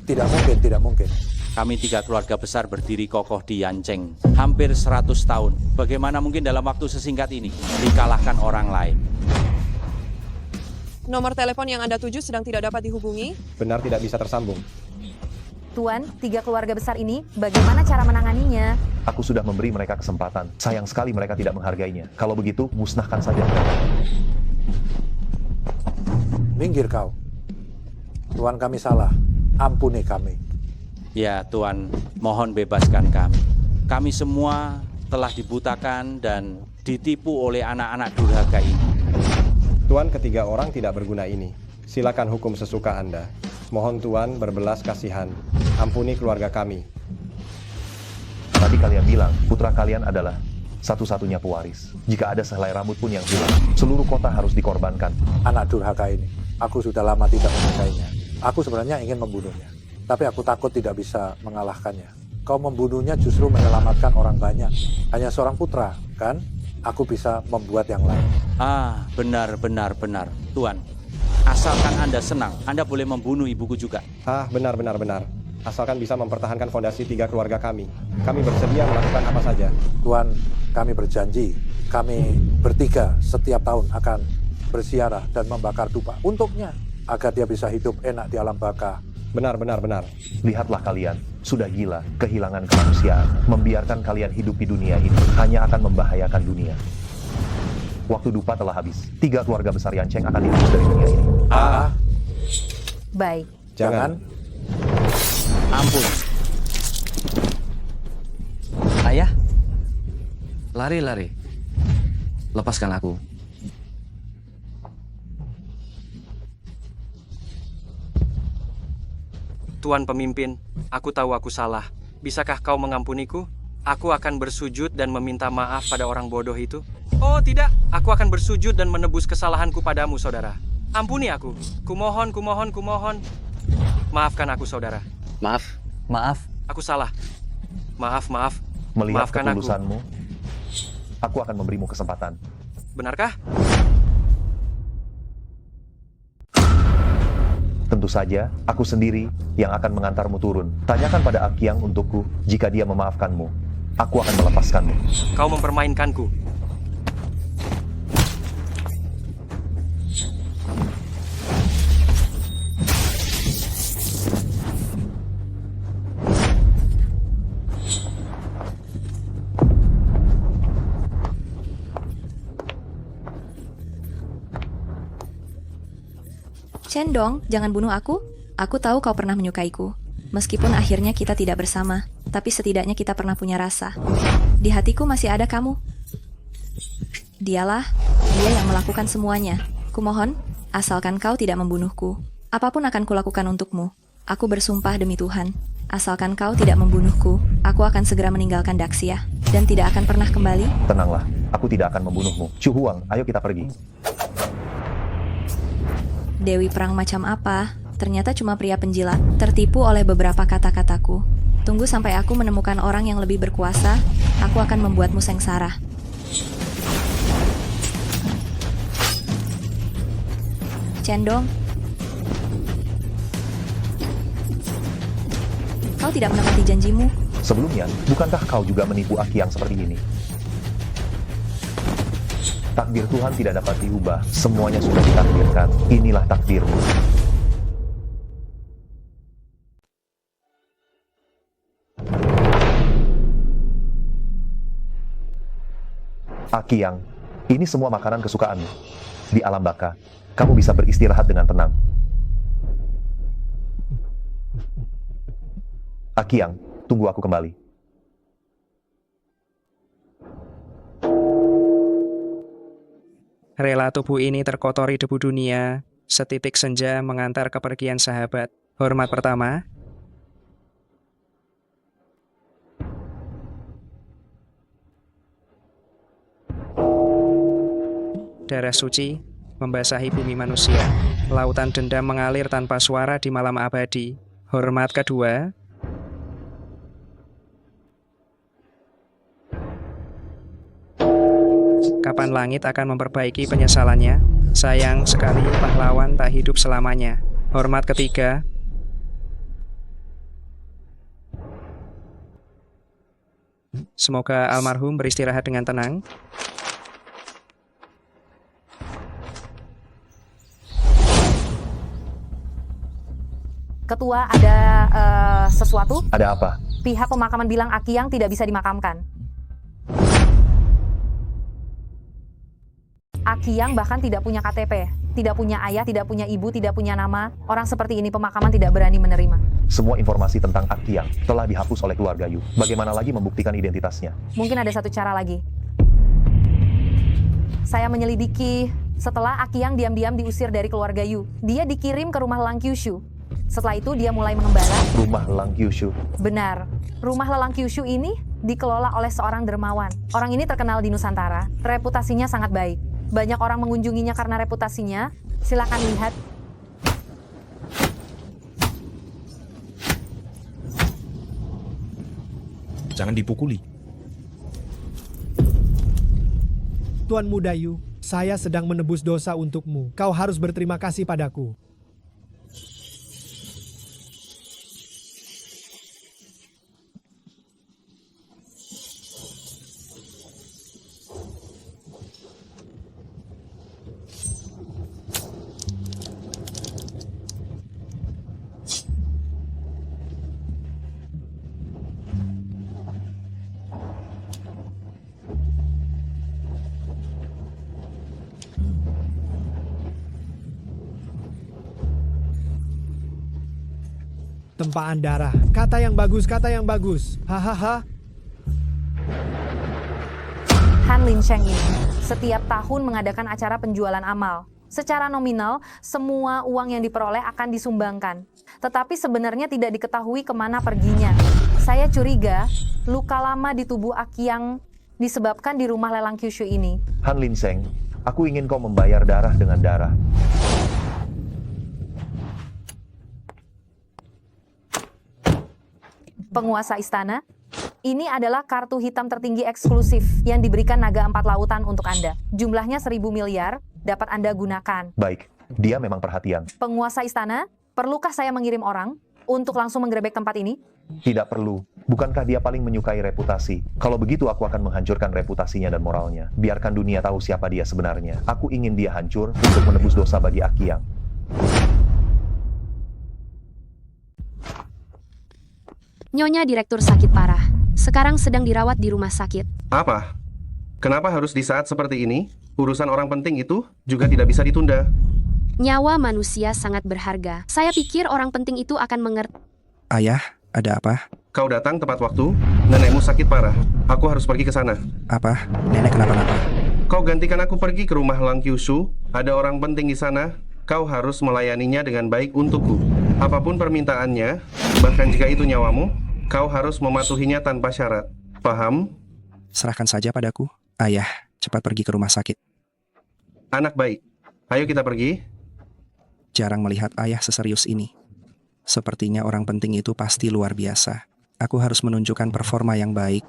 Tidak mungkin. Kami 3 keluarga besar berdiri kokoh di Yancheng hampir 100 tahun. Bagaimana mungkin dalam waktu sesingkat ini dikalahkan orang lain? Nomor telepon yang Anda tuju sedang tidak dapat dihubungi. Benar tidak bisa tersambung. Tuan, 3 keluarga besar ini, bagaimana cara menanganinya? Aku sudah memberi mereka kesempatan. Sayang sekali mereka tidak menghargainya. Kalau begitu, musnahkan saja mereka. Minggir kau. Tuan kami salah. Ampuni kami. Ya Tuan, mohon bebaskan kami. Kami semua telah dibutakan dan ditipu oleh anak-anak durhaka ini. Tuan, ketiga orang tidak berguna ini. Silakan hukum sesuka Anda. Mohon Tuan berbelas kasihan. Ampuni keluarga kami. Tadi kalian bilang putra kalian adalah satu-satunya pewaris. Jika ada sehelai rambut pun yang hilang, seluruh kota harus dikorbankan. Anak durhaka ini, aku sudah lama tidak menyukainya. Aku sebenarnya ingin membunuhnya, tapi aku takut tidak bisa mengalahkannya. Kau membunuhnya justru menyelamatkan orang banyak. Hanya seorang putra, kan? Aku bisa membuat yang lain. Ah, benar. Tuan, asalkan Anda senang, Anda boleh membunuh ibuku juga. Ah, benar. Asalkan bisa mempertahankan fondasi 3 keluarga kami. Kami bersedia melakukan apa saja. Tuan, kami berjanji, kami bertiga setiap tahun akan berziarah dan membakar dupa untuknya, agar dia bisa hidup enak di alam baka. Benar. Lihatlah kalian, sudah gila, kehilangan kemanusiaan. Membiarkan kalian hidup di dunia ini hanya akan membahayakan dunia. Waktu dupa telah habis. 3 keluarga besar Yancheng akan dihapus dari dunia ini. Baik. Jangan. Ampun. Ayah, lari. Lepaskan aku. Tuan pemimpin, aku tahu aku salah. Bisakah kau mengampuniku? Aku akan bersujud dan meminta maaf pada orang bodoh itu. Oh tidak, aku akan bersujud dan menebus kesalahanku padamu, saudara. Ampuni aku. Kumohon. Maafkan aku, saudara. Maaf. Aku salah. Maaf. Melihat Maafkan ketulusanmu, aku akan memberimu kesempatan. Benarkah? Tentu saja, aku sendiri yang akan mengantarmu turun. Tanyakan pada Akyang untukku, jika dia memaafkanmu, aku akan melepaskanmu. Kau mempermainkanku. Cendong, jangan bunuh aku. Aku tahu kau pernah menyukaiku. Meskipun akhirnya kita tidak bersama, tapi setidaknya kita pernah punya rasa. Di hatiku masih ada kamu. Dia yang melakukan semuanya. Kumohon, asalkan kau tidak membunuhku. Apapun akan kulakukan untukmu. Aku bersumpah demi Tuhan. Asalkan kau tidak membunuhku, aku akan segera meninggalkan Daxia dan tidak akan pernah kembali. Tenanglah, aku tidak akan membunuhmu. Chu Huang, ayo kita pergi. Dewi perang macam apa? Ternyata cuma pria penjilat, tertipu oleh beberapa kata-kataku. Tunggu sampai aku menemukan orang yang lebih berkuasa, aku akan membuatmu sengsara. Cendong. Kau tidak menepati janjimu. Sebelumnya, bukankah kau juga menipu Akyang seperti ini? Takdir Tuhan tidak dapat diubah. Semuanya sudah ditakdirkan. Inilah takdirmu. Akyang, ini semua makanan kesukaanmu. Di alam baka, kamu bisa beristirahat dengan tenang. Akyang, tunggu aku kembali. Rela tubuh ini terkotori debu dunia, setitik senja mengantar kepergian sahabat. Hormat pertama. Darah suci membasahi bumi manusia. Lautan dendam mengalir tanpa suara di malam abadi. Hormat kedua. Kapan langit akan memperbaiki penyesalannya? Sayang sekali pahlawan tak hidup selamanya. Hormat ketiga. Semoga almarhum beristirahat dengan tenang. Ketua, ada sesuatu? Ada apa? Pihak pemakaman bilang Akyang tidak bisa dimakamkan. Akyang bahkan tidak punya KTP, tidak punya ayah, tidak punya ibu, tidak punya nama. Orang seperti ini pemakaman tidak berani menerima. Semua informasi tentang Akyang telah dihapus oleh keluarga Yu. Bagaimana lagi membuktikan identitasnya? Mungkin ada satu cara lagi. Saya menyelidiki setelah Akyang diam-diam diusir dari keluarga Yu. Dia dikirim ke rumah Lang Kyushu. Setelah itu dia mulai mengembara. Rumah Lelang Kyushu. Benar, rumah lelang Kyushu ini dikelola oleh seorang dermawan. Orang ini terkenal di Nusantara, reputasinya sangat baik. Banyak orang mengunjunginya karena reputasinya. Silakan lihat. Jangan dipukuli. Tuan Muda Yu, saya sedang menebus dosa untukmu. Kau harus berterima kasih padaku. Tempaan darah. Kata yang bagus, kata yang bagus. Hahaha. Han Lin Sheng ini setiap tahun mengadakan acara penjualan amal. Secara nominal, semua uang yang diperoleh akan disumbangkan. Tetapi sebenarnya tidak diketahui kemana perginya. Saya curiga luka lama di tubuh Akyang disebabkan di rumah lelang Kyushu ini. Han Lin Sheng, aku ingin kau membayar darah dengan darah. Penguasa istana, ini adalah kartu hitam tertinggi eksklusif yang diberikan naga 4 lautan untuk Anda. Jumlahnya 1.000 miliar, dapat Anda gunakan. Baik, dia memang perhatian. Penguasa istana, perlukah saya mengirim orang untuk langsung menggerebek tempat ini? Tidak perlu. Bukankah dia paling menyukai reputasi? Kalau begitu aku akan menghancurkan reputasinya dan moralnya. Biarkan dunia tahu siapa dia sebenarnya. Aku ingin dia hancur untuk menebus dosa bagi Akyang. Nyonya Direktur sakit parah. Sekarang sedang dirawat di rumah sakit. Apa? Kenapa harus di saat seperti ini? Urusan orang penting itu juga tidak bisa ditunda. Nyawa manusia sangat berharga. Saya pikir orang penting itu akan mengerti. Ayah, ada apa? Kau datang tepat waktu. Nenekmu sakit parah. Aku harus pergi ke sana. Apa? Nenek kenapa-napa? Kau gantikan aku pergi ke rumah Lelang Kyushu. Ada orang penting di sana. Kau harus melayaninya dengan baik untukku. Apapun permintaannya, bahkan jika itu nyawamu, kau harus mematuhinya tanpa syarat. Paham? Serahkan saja padaku. Ayah, cepat pergi ke rumah sakit. Anak baik. Ayo kita pergi. Jarang melihat ayah seserius ini. Sepertinya orang penting itu pasti luar biasa. Aku harus menunjukkan performa yang baik.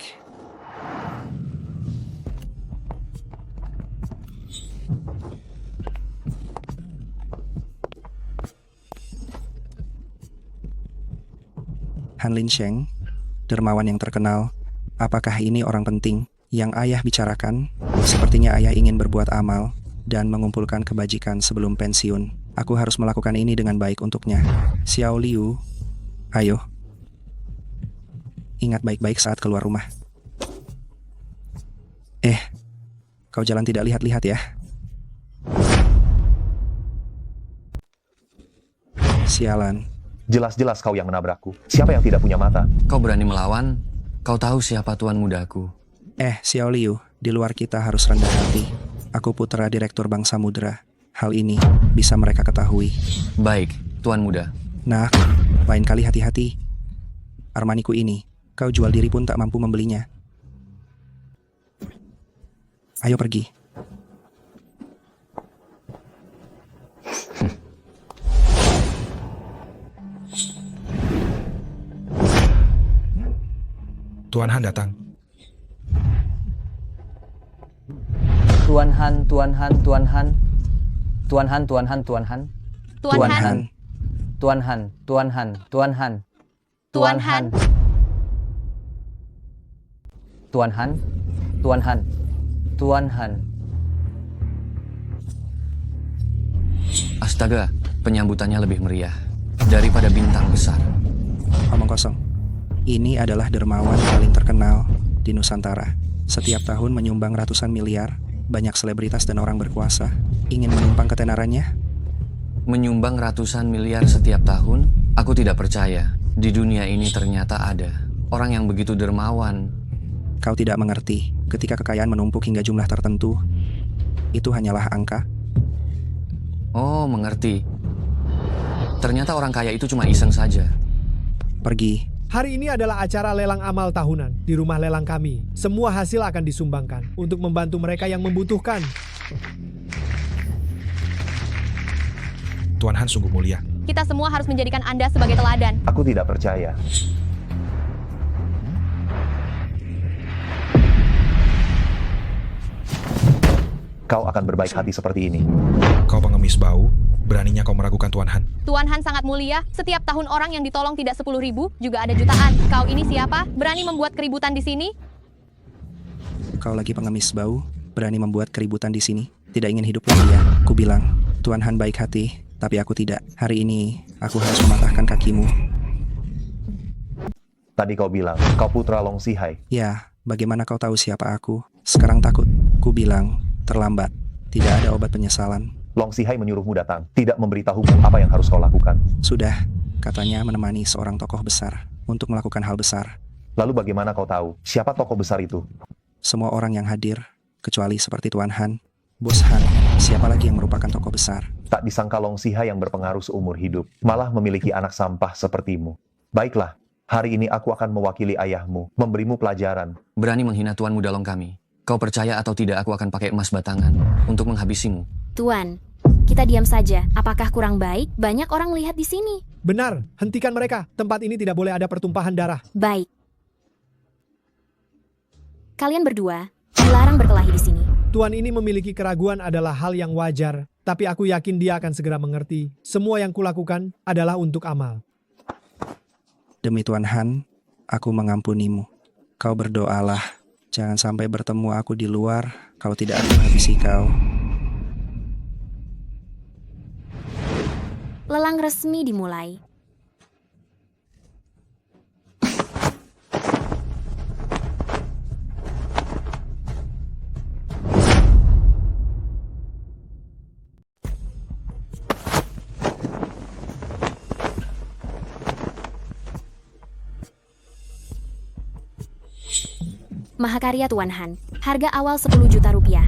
Han Lin Sheng, dermawan yang terkenal. Apakah ini orang penting yang ayah bicarakan? Sepertinya ayah ingin berbuat amal dan mengumpulkan kebajikan sebelum pensiun. Aku harus melakukan ini dengan baik untuknya. Xiao Liu, ayo. Ingat baik-baik saat keluar rumah. Kau jalan tidak lihat-lihat ya. Sialan. Jelas-jelas kau yang menabrakku. Siapa yang tidak punya mata? Kau berani melawan? Kau tahu siapa tuan mudaku? Xiao Liu, di luar kita harus rendah hati. Aku putra direktur Bank Samudra. Hal ini bisa mereka ketahui. Baik, tuan muda. Nah, lain kali hati-hati. Armaniku ini, kau jual diri pun tak mampu membelinya. Ayo pergi. Tuan Han datang. Tuan Han, Tuan Han, Tuan Han. Tuan Han, Tuan Han, Tuan Han. Tuan Han. Tuan Han, Tuan Han, Tuan Han. Tuan Han. Tuan Han, Tuan Han, Tuan Han. Astaga, penyambutannya lebih meriah daripada bintang besar. Omong kosong. Ini adalah dermawan paling terkenal di Nusantara. Setiap tahun menyumbang ratusan miliar. Banyak selebritas dan orang berkuasa ingin menumpang ketenarannya. Menyumbang ratusan miliar setiap tahun? Aku tidak percaya. Di dunia ini ternyata ada orang yang begitu dermawan. Kau tidak mengerti. Ketika kekayaan menumpuk hingga jumlah tertentu, itu hanyalah angka. Oh, mengerti. Ternyata orang kaya itu cuma iseng saja. Pergi. Hari ini adalah acara lelang amal tahunan di rumah lelang kami. Semua hasil akan disumbangkan untuk membantu mereka yang membutuhkan. Tuan Han sungguh mulia. Kita semua harus menjadikan Anda sebagai teladan. Aku tidak percaya. Kau akan berbaik hati seperti ini. Kau pengemis bau, beraninya kau meragukan Tuan Han. Tuan Han sangat mulia. Setiap tahun orang yang ditolong tidak 10.000, juga ada jutaan. Kau ini siapa? Berani membuat keributan di sini? Kau lagi pengemis bau, berani membuat keributan di sini. Tidak ingin hidup lagi ya? Ku bilang, Tuan Han baik hati, tapi aku tidak. Hari ini, aku harus mematahkan kakimu. Tadi kau bilang, kau putra Long Sihai. Ya, bagaimana kau tahu siapa aku? Sekarang takut. Ku bilang, terlambat. Tidak ada obat penyesalan. Long Sihai menyuruhmu datang, tidak memberitahumu apa yang harus kau lakukan. Sudah, katanya menemani seorang tokoh besar untuk melakukan hal besar. Lalu bagaimana kau tahu siapa tokoh besar itu? Semua orang yang hadir, kecuali seperti Tuan Han, Bos Han, siapa lagi yang merupakan tokoh besar? Tak disangka Long Sihai yang berpengaruh seumur hidup, malah memiliki anak sampah sepertimu. Baiklah, hari ini aku akan mewakili ayahmu, memberimu pelajaran. Berani menghina Tuan Muda Long kami. Kau percaya atau tidak aku akan pakai emas batangan untuk menghabisimu. Tuan, kita diam saja. Apakah kurang baik? Banyak orang lihat di sini. Benar, hentikan mereka. Tempat ini tidak boleh ada pertumpahan darah. Baik. Kalian berdua dilarang berkelahi di sini. Tuan ini memiliki keraguan adalah hal yang wajar, tapi aku yakin dia akan segera mengerti. Semua yang kulakukan adalah untuk amal. Demi Tuan Han, aku mengampunimu. Kau berdoalah. Jangan sampai bertemu aku di luar, kalau tidak aku habisi kau. Lelang resmi dimulai. Mahakarya Tuan Han, harga awal 10 juta rupiah.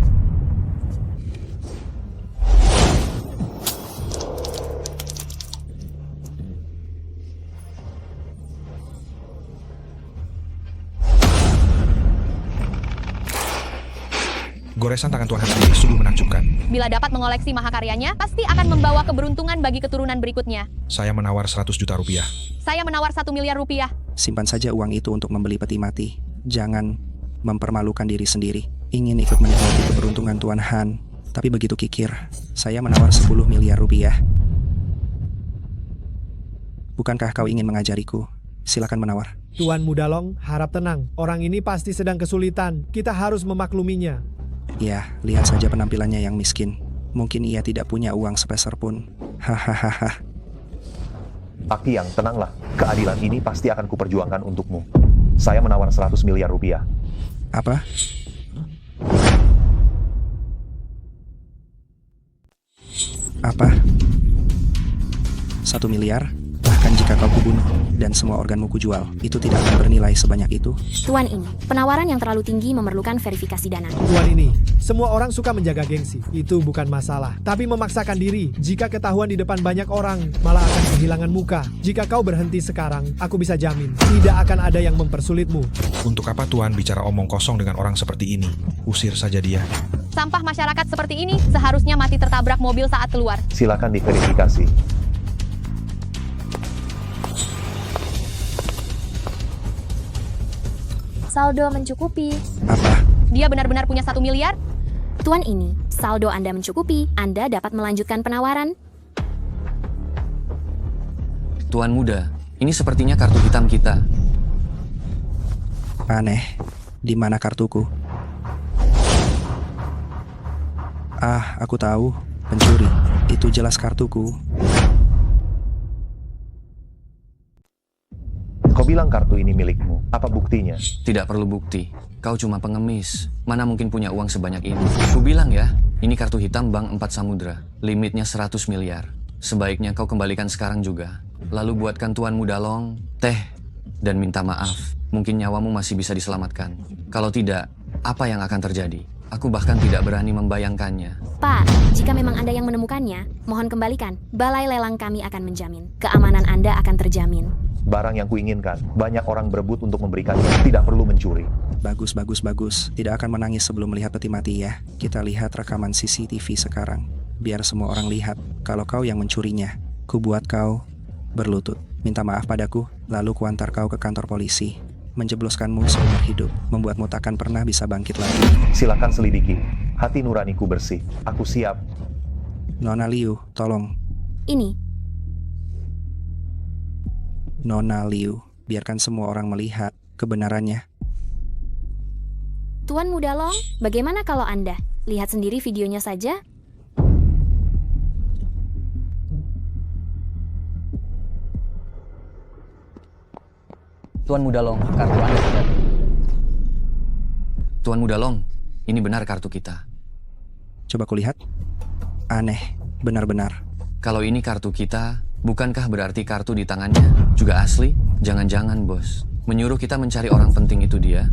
Goresan tangan Tuan Han sendiri sungguh menakjubkan. Bila dapat mengoleksi mahakaryanya, pasti akan membawa keberuntungan bagi keturunan berikutnya. Saya menawar 100 juta rupiah. Saya menawar 1 miliar rupiah. Simpan saja uang itu untuk membeli peti mati. Jangan mempermalukan diri sendiri. Ingin ikut menikmati keberuntungan Tuan Han, tapi begitu kikir. Saya menawar 10 miliar rupiah. Bukankah kau ingin mengajariku? Silakan menawar. Tuan Muda Long, harap tenang. Orang ini pasti sedang kesulitan. Kita harus memakluminya. Ya, lihat saja penampilannya yang miskin. Mungkin ia tidak punya uang sepeser pun. Hahaha. Akiang, tenanglah. Keadilan ini pasti akan kuperjuangkan untukmu. Saya menawar 100 miliar rupiah. Apa? Apa? 1 miliar? Bahkan jika kau kubunuh dan semua organmu kujual, itu tidak akan bernilai sebanyak itu. Tuan ini, penawaran yang terlalu tinggi memerlukan verifikasi dana. Tuan ini, semua orang suka menjaga gengsi. Itu bukan masalah. Tapi memaksakan diri, jika ketahuan di depan banyak orang, malah akan kehilangan muka. Jika kau berhenti sekarang, aku bisa jamin, tidak akan ada yang mempersulitmu. Untuk apa Tuan bicara omong kosong dengan orang seperti ini? Usir saja dia. Sampah masyarakat seperti ini seharusnya mati tertabrak mobil saat keluar. Silakan diverifikasi. Saldo mencukupi. Apa? Dia benar-benar punya 1 miliar? Tuan ini, saldo Anda mencukupi. Anda dapat melanjutkan penawaran. Tuan Muda, ini sepertinya kartu hitam kita. Aneh. Di mana kartuku? Ah, aku tahu. Pencuri. Itu jelas kartuku. Kau bilang kartu ini milikmu. Apa buktinya? Tidak perlu bukti. Kau cuma pengemis. Mana mungkin punya uang sebanyak ini? Ku bilang ya, ini kartu hitam Bank 4 Samudra. Limitnya 100 miliar. Sebaiknya kau kembalikan sekarang juga. Lalu buatkan Tuan Muda Long teh dan minta maaf. Mungkin nyawamu masih bisa diselamatkan. Kalau tidak, apa yang akan terjadi? Aku bahkan tidak berani membayangkannya. Pak, jika memang Anda yang menemukannya, mohon kembalikan. Balai lelang kami akan menjamin. Keamanan Anda akan terjamin. Barang yang kuinginkan, banyak orang berebut untuk memberikannya, tidak perlu mencuri. Bagus, bagus, bagus. Tidak akan menangis sebelum melihat peti mati ya. Kita lihat rekaman CCTV sekarang. Biar semua orang lihat kalau kau yang mencurinya. Ku buat kau berlutut, minta maaf padaku, lalu kuantar kau ke kantor polisi. Menjebloskanmu seumur hidup, membuatmu takkan pernah bisa bangkit lagi. Silakan selidiki. Hati nuraniku bersih. Aku siap. Nona Liu, tolong. Ini. Nona Liu, biarkan semua orang melihat kebenarannya. Tuan Muda Long, bagaimana kalau Anda lihat sendiri videonya saja? Tuan Muda Long, kartu Anda sudah. Tuan Muda Long, ini benar kartu kita. Coba kulihat. Aneh, benar-benar. Kalau ini kartu kita, bukankah berarti kartu di tangannya juga asli? Jangan-jangan, bos. Menyuruh kita mencari orang penting itu dia?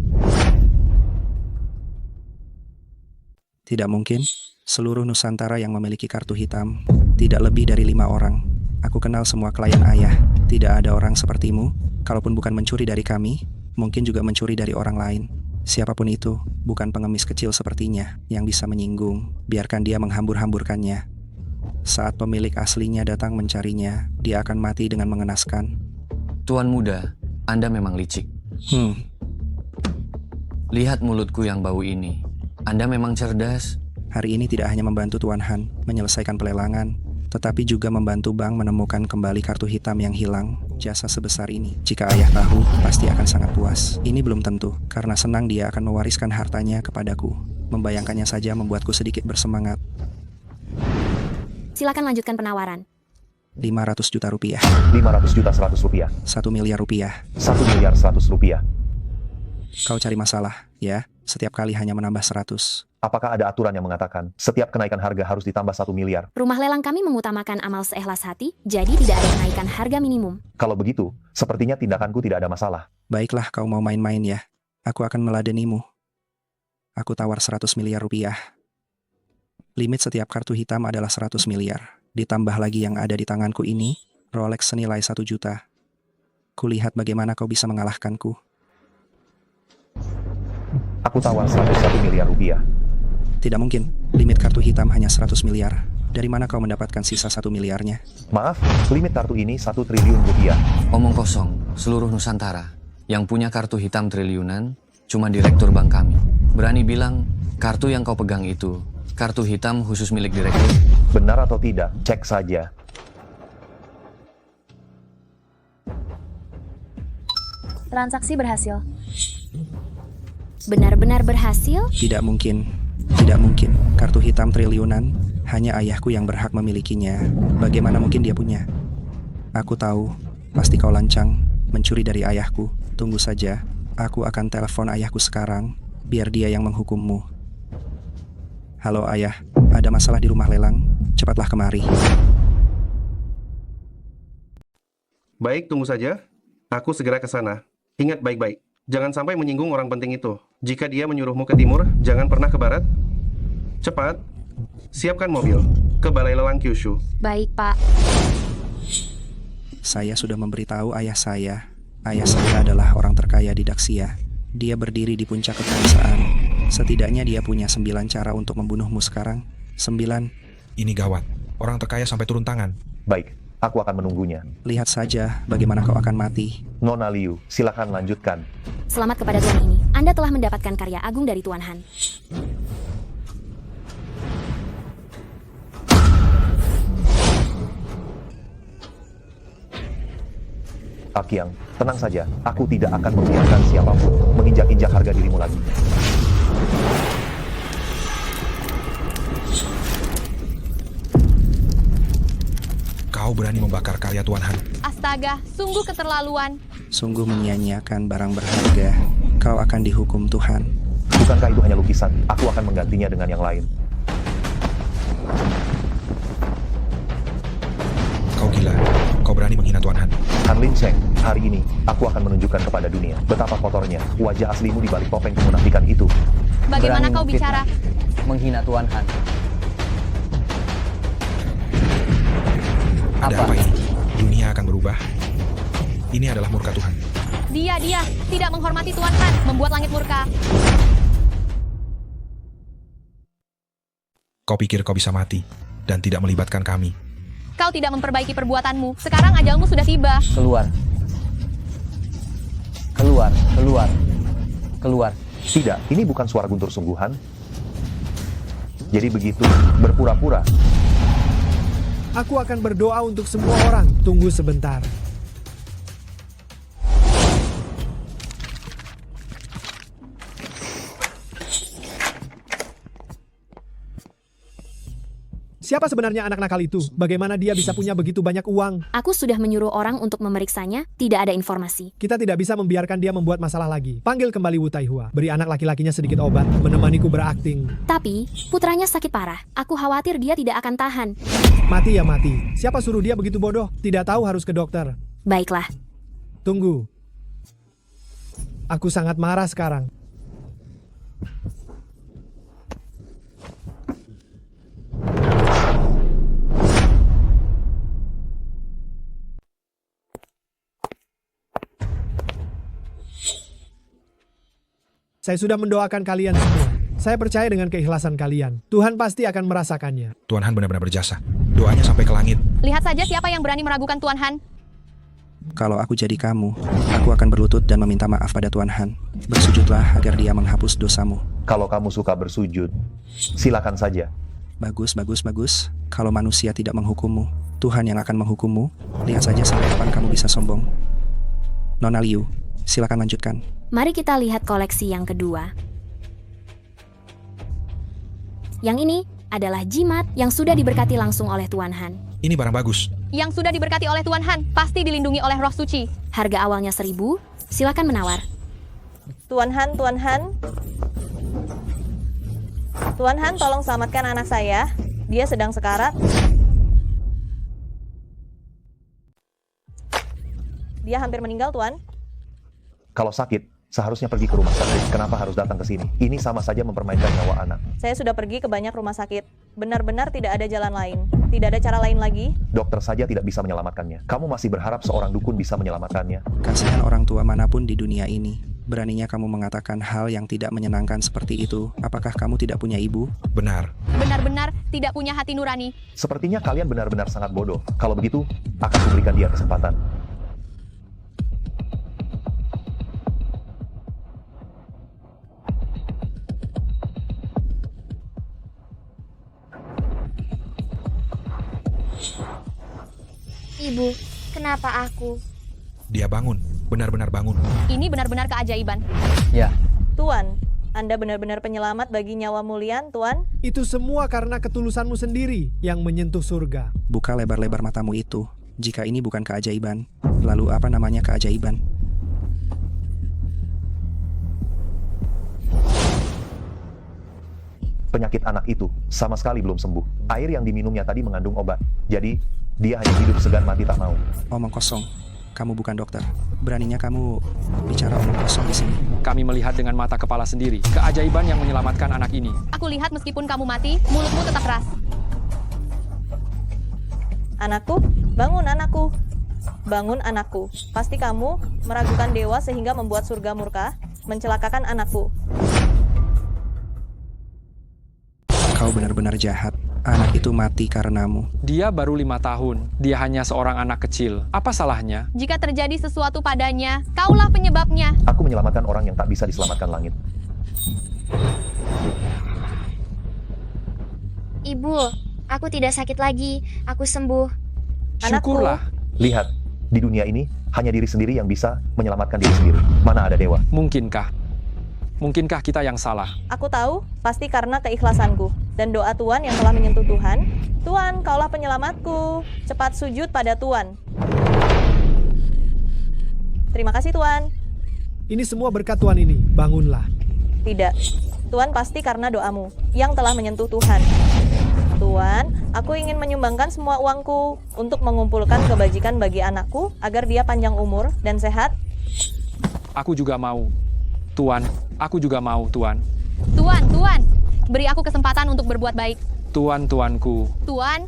Tidak mungkin. Seluruh Nusantara yang memiliki kartu hitam, tidak lebih dari 5 orang. Aku kenal semua klien ayah. Tidak ada orang sepertimu. Kalaupun bukan mencuri dari kami, mungkin juga mencuri dari orang lain. Siapapun itu, bukan pengemis kecil sepertinya yang bisa menyinggung. Biarkan dia menghambur-hamburkannya. Saat pemilik aslinya datang mencarinya, dia akan mati dengan mengenaskan. Tuan Muda, Anda memang licik. Lihat mulutku yang bau ini. Anda memang cerdas. Hari ini tidak hanya membantu Tuan Han menyelesaikan pelelangan, tetapi juga membantu bank menemukan kembali kartu hitam yang hilang. Jasa sebesar ini, jika ayah tahu, pasti akan sangat puas. Ini belum tentu, karena senang dia akan mewariskan hartanya kepadaku. Membayangkannya saja membuatku sedikit bersemangat. Silakan lanjutkan penawaran. 500 juta rupiah. 500 juta 100 rupiah. 1 miliar rupiah. 1 miliar 100 rupiah. Kau cari masalah, ya? Setiap kali hanya menambah 100. Apakah ada aturan yang mengatakan setiap kenaikan harga harus ditambah 1 miliar? Rumah lelang kami mengutamakan amal seikhlas hati, jadi tidak ada kenaikan harga minimum. Kalau begitu, sepertinya tindakanku tidak ada masalah. Baiklah, kau mau main-main ya. Aku akan meladenimu. Aku tawar 100 miliar rupiah. Limit setiap kartu hitam adalah 100 miliar. Ditambah lagi yang ada di tanganku ini, Rolex senilai 1 juta. Kulihat bagaimana kau bisa mengalahkanku. Aku tawar 101 miliar rupiah. Tidak mungkin, limit kartu hitam hanya 100 miliar. Dari mana kau mendapatkan sisa 1 miliarnya? Maaf, limit kartu ini 1 triliun rupiah. Omong kosong, seluruh Nusantara. Yang punya kartu hitam triliunan, cuma direktur bank kami. Berani bilang, kartu yang kau pegang itu, kartu hitam khusus milik direktur? Benar atau tidak, cek saja. Transaksi berhasil. Benar-benar berhasil? Tidak mungkin. Tidak mungkin. Kartu hitam triliunan, hanya ayahku yang berhak memilikinya. Bagaimana mungkin dia punya? Aku tahu, pasti kau lancang, mencuri dari ayahku. Tunggu saja, aku akan telepon ayahku sekarang, biar dia yang menghukummu. Halo ayah, ada masalah di rumah lelang? Cepatlah kemari. Baik, tunggu saja. Aku segera ke sana. Ingat baik-baik, jangan sampai menyinggung orang penting itu. Jika dia menyuruhmu ke timur, jangan pernah ke barat. Cepat, siapkan mobil. Ke Balai Lelang Kyushu. Baik, Pak. Saya sudah memberitahu ayah saya. Ayah saya adalah orang terkaya di Daxia. Dia berdiri di puncak kekayaan. Setidaknya dia punya 9 cara untuk membunuhmu sekarang. 9. Ini gawat. Orang terkaya sampai turun tangan. Baik, aku akan menunggunya. Lihat saja bagaimana kau akan mati. Nona Liu, silakan lanjutkan. Selamat kepada Tuan ini. Anda telah mendapatkan karya agung dari Tuan Han. Akiang, tenang saja. Aku tidak akan membiarkan siapapun menginjak-injak harga dirimu lagi. Kau berani membakar karya Tuan Han. Astaga, sungguh keterlaluan. Sungguh menyia-nyiakan barang berharga. Kau akan dihukum Tuhan. Bukankah itu hanya lukisan? Aku akan menggantinya dengan yang lain. Kau gila. Kau berani menghina Tuan Han. Han Lin Cheng, hari ini aku akan menunjukkan kepada dunia betapa kotornya wajah aslimu di balik topeng kemunafikan itu. Bagaimana Berani kau bicara? memfitnah. menghina Tuan Han. Ada apa ini? Dunia akan berubah. Ini adalah murka Tuhan. Dia tidak menghormati Tuan Han, membuat langit murka. Kau pikir kau bisa mati dan tidak melibatkan kami. Kau tidak memperbaiki perbuatanmu. Sekarang ajalmu sudah tiba. Keluar. Keluar, keluar, keluar. Tidak, ini bukan suara guntur sungguhan. Jadi begitu, berpura-pura. Aku akan berdoa untuk semua orang. Tunggu sebentar. Siapa sebenarnya anak nakal itu? Bagaimana dia bisa punya begitu banyak uang? Aku sudah menyuruh orang untuk memeriksanya, tidak ada informasi. Kita tidak bisa membiarkan dia membuat masalah lagi. Panggil kembali Wu Taihua. Beri anak laki-lakinya sedikit obat, menemaniku berakting. Tapi, putranya sakit parah. Aku khawatir dia tidak akan tahan. Mati ya mati. Siapa suruh dia begitu bodoh? Tidak tahu harus ke dokter. Baiklah. Tunggu. Aku sangat marah sekarang. Saya sudah mendoakan kalian semua. Saya percaya dengan keikhlasan kalian. Tuhan pasti akan merasakannya. Tuan Han benar-benar berjasa. Doanya sampai ke langit. Lihat saja siapa yang berani meragukan Tuan Han. Kalau aku jadi kamu, aku akan berlutut dan meminta maaf pada Tuan Han. Bersujudlah agar dia menghapus dosamu. Kalau kamu suka bersujud, silakan saja. Bagus, bagus, bagus. Kalau manusia tidak menghukummu, Tuhan yang akan menghukummu. Lihat saja sampai kapan kamu bisa sombong. Nona Liu, silakan lanjutkan. Mari kita lihat koleksi yang kedua. Yang ini adalah jimat yang sudah diberkati langsung oleh Tuan Han. Ini barang bagus. Yang sudah diberkati oleh Tuan Han, pasti dilindungi oleh roh suci. Harga awalnya 1.000, silakan menawar. Tuan Han, Tuan Han. Tuan Han, tolong selamatkan anak saya. Dia sedang sekarat. Dia hampir meninggal, Tuan. Kalau sakit, seharusnya pergi ke rumah sakit. Kenapa harus datang ke sini? Ini sama saja mempermainkan nyawa anak. Saya sudah pergi ke banyak rumah sakit. Benar-benar tidak ada jalan lain. Tidak ada cara lain lagi. Dokter saja tidak bisa menyelamatkannya. Kamu masih berharap seorang dukun bisa menyelamatkannya? Kasihan orang tua manapun di dunia ini. Beraninya kamu mengatakan hal yang tidak menyenangkan seperti itu. Apakah kamu tidak punya ibu? Benar. Benar-benar tidak punya hati nurani. Sepertinya kalian benar-benar sangat bodoh. Kalau begitu, akan kuberikan dia kesempatan. Ibu, kenapa aku? Dia bangun, benar-benar bangun. Ini benar-benar keajaiban. Ya. Tuan, Anda benar-benar penyelamat bagi nyawa mulian, Tuan. Itu semua karena ketulusanmu sendiri yang menyentuh surga. Buka lebar-lebar matamu itu. Jika ini bukan keajaiban, lalu apa namanya keajaiban? Penyakit anak itu sama sekali belum sembuh. Air yang diminumnya tadi mengandung obat. Jadi, dia hanya hidup segan mati tak mau. Omong kosong. Kamu bukan dokter. Beraninya kamu bicara omong kosong di sini. Kami melihat dengan mata kepala sendiri keajaiban yang menyelamatkan anak ini. Aku lihat meskipun kamu mati, mulutmu tetap keras. Anakku, bangun anakku. Bangun anakku. Pasti kamu meragukan dewa sehingga membuat surga murka, mencelakakan anakku. Kau benar-benar jahat. Anak itu mati karenamu. Dia baru 5 tahun. Dia hanya seorang anak kecil. Apa salahnya? Jika terjadi sesuatu padanya, kaulah penyebabnya. Aku menyelamatkan orang yang tak bisa diselamatkan langit. Ibu, aku tidak sakit lagi. Aku sembuh. Syukurlah. Lihat, di dunia ini hanya diri sendiri yang bisa menyelamatkan diri sendiri. Mana ada dewa? Mungkinkah? Mungkinkah kita yang salah? Aku tahu, pasti karena keikhlasanku dan doa Tuhan yang telah menyentuh Tuhan. Tuhan, kaulah penyelamatku. Cepat sujud pada Tuhan. Terima kasih Tuhan. Ini semua berkat Tuhan ini. Bangunlah. Tidak. Tuhan pasti karena doamu yang telah menyentuh Tuhan. Tuhan, aku ingin menyumbangkan semua uangku untuk mengumpulkan kebajikan bagi anakku agar dia panjang umur dan sehat. Aku juga mau. Tuan, aku juga mau, Tuan. Tuan, Beri aku kesempatan untuk berbuat baik. Tuanku. Tuan,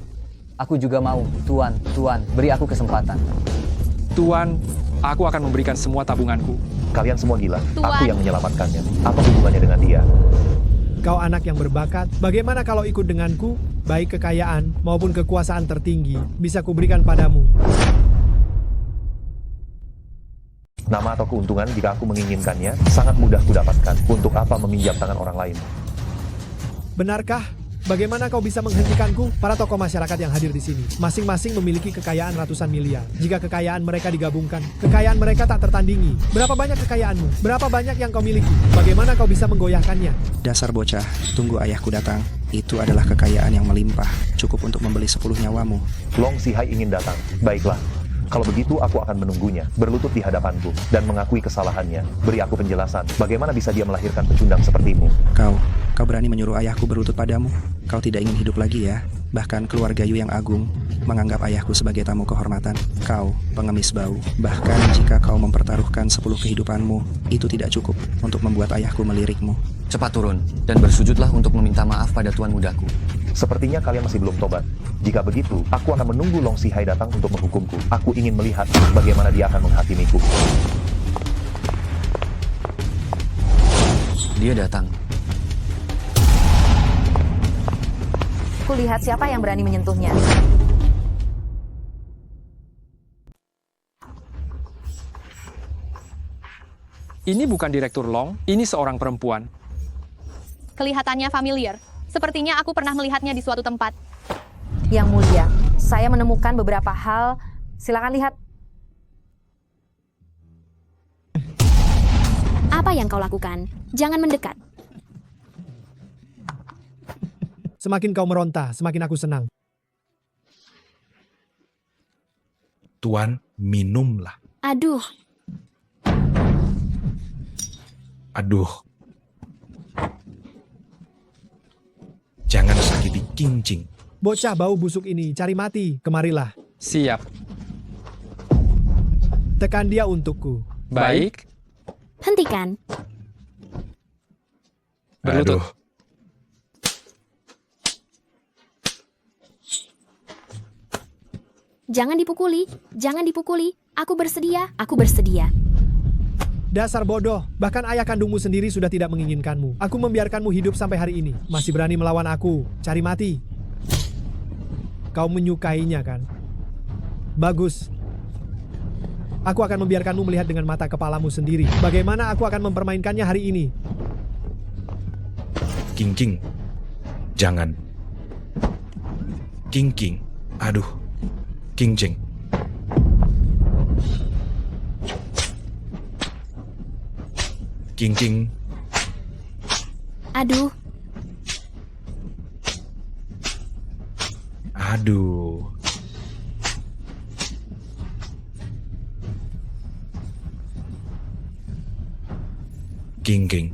Aku juga mau. Tuan, beri aku kesempatan. Tuan, aku akan memberikan semua tabunganku. Kalian semua gila. Tuan. Aku yang menyelamatkannya. Apa hubungannya dengan dia? Kau anak yang berbakat, bagaimana kalau ikut denganku? Baik kekayaan maupun kekuasaan tertinggi bisa kuberikan padamu. Nama atau keuntungan jika aku menginginkannya, sangat mudah kudapatkan. Untuk apa meminjam tangan orang lain? Benarkah? Bagaimana kau bisa menghentikanku? Para tokoh masyarakat yang hadir di sini, masing-masing memiliki kekayaan ratusan miliar. Jika kekayaan mereka digabungkan, kekayaan mereka tak tertandingi. Berapa banyak kekayaanmu? Berapa banyak yang kau miliki? Bagaimana kau bisa menggoyahkannya? Dasar bocah, tunggu ayahku datang. Itu adalah kekayaan yang melimpah, cukup untuk membeli 10 nyawamu. Long Sihai ingin datang. Baiklah. Kalau begitu, aku akan menunggunya, berlutut di hadapanku, dan mengakui kesalahannya. Beri aku penjelasan, bagaimana bisa dia melahirkan pecundang sepertimu? Kau berani menyuruh ayahku berlutut padamu? Kau tidak ingin hidup lagi ya? Bahkan keluarga Yu yang agung menganggap ayahku sebagai tamu kehormatan. Kau, pengemis bau. Bahkan jika kau mempertaruhkan 10 kehidupanmu, itu tidak cukup untuk membuat ayahku melirikmu. Cepat turun, dan bersujudlah untuk meminta maaf pada tuan mudaku. Sepertinya kalian masih belum tobat. Jika begitu, aku akan menunggu Long Sihai datang untuk menghukumku. Aku ingin melihat bagaimana dia akan menghakimiku. Dia datang. Kulihat siapa yang berani menyentuhnya. Ini bukan Direktur Long, ini seorang perempuan. kelihatannya familiar. Sepertinya aku pernah melihatnya di suatu tempat. Yang mulia, saya menemukan beberapa hal. Silakan lihat. Apa yang kau lakukan? Jangan mendekat. Semakin kau meronta, semakin aku senang. Tuan, minumlah. Aduh. Aduh. Jangan sakiti Qingqing. Bocah bau busuk ini, cari mati, kemarilah. Siap. Tekan dia untukku. Baik. Hentikan. Berlutut. Aduh. Jangan dipukuli, jangan dipukuli. Aku bersedia, aku bersedia. Dasar bodoh, bahkan ayah kandungmu sendiri sudah tidak menginginkanmu. Aku membiarkanmu hidup sampai hari ini. Masih berani melawan aku, cari mati. Kau menyukainya kan? Bagus. Aku akan membiarkanmu melihat dengan mata kepalamu sendiri. Bagaimana aku akan mempermainkannya hari ini. Qingqing. Jangan. Qingqing. Aduh. Qingqing. Qingqing. Aduh. Aduh. Qingqing.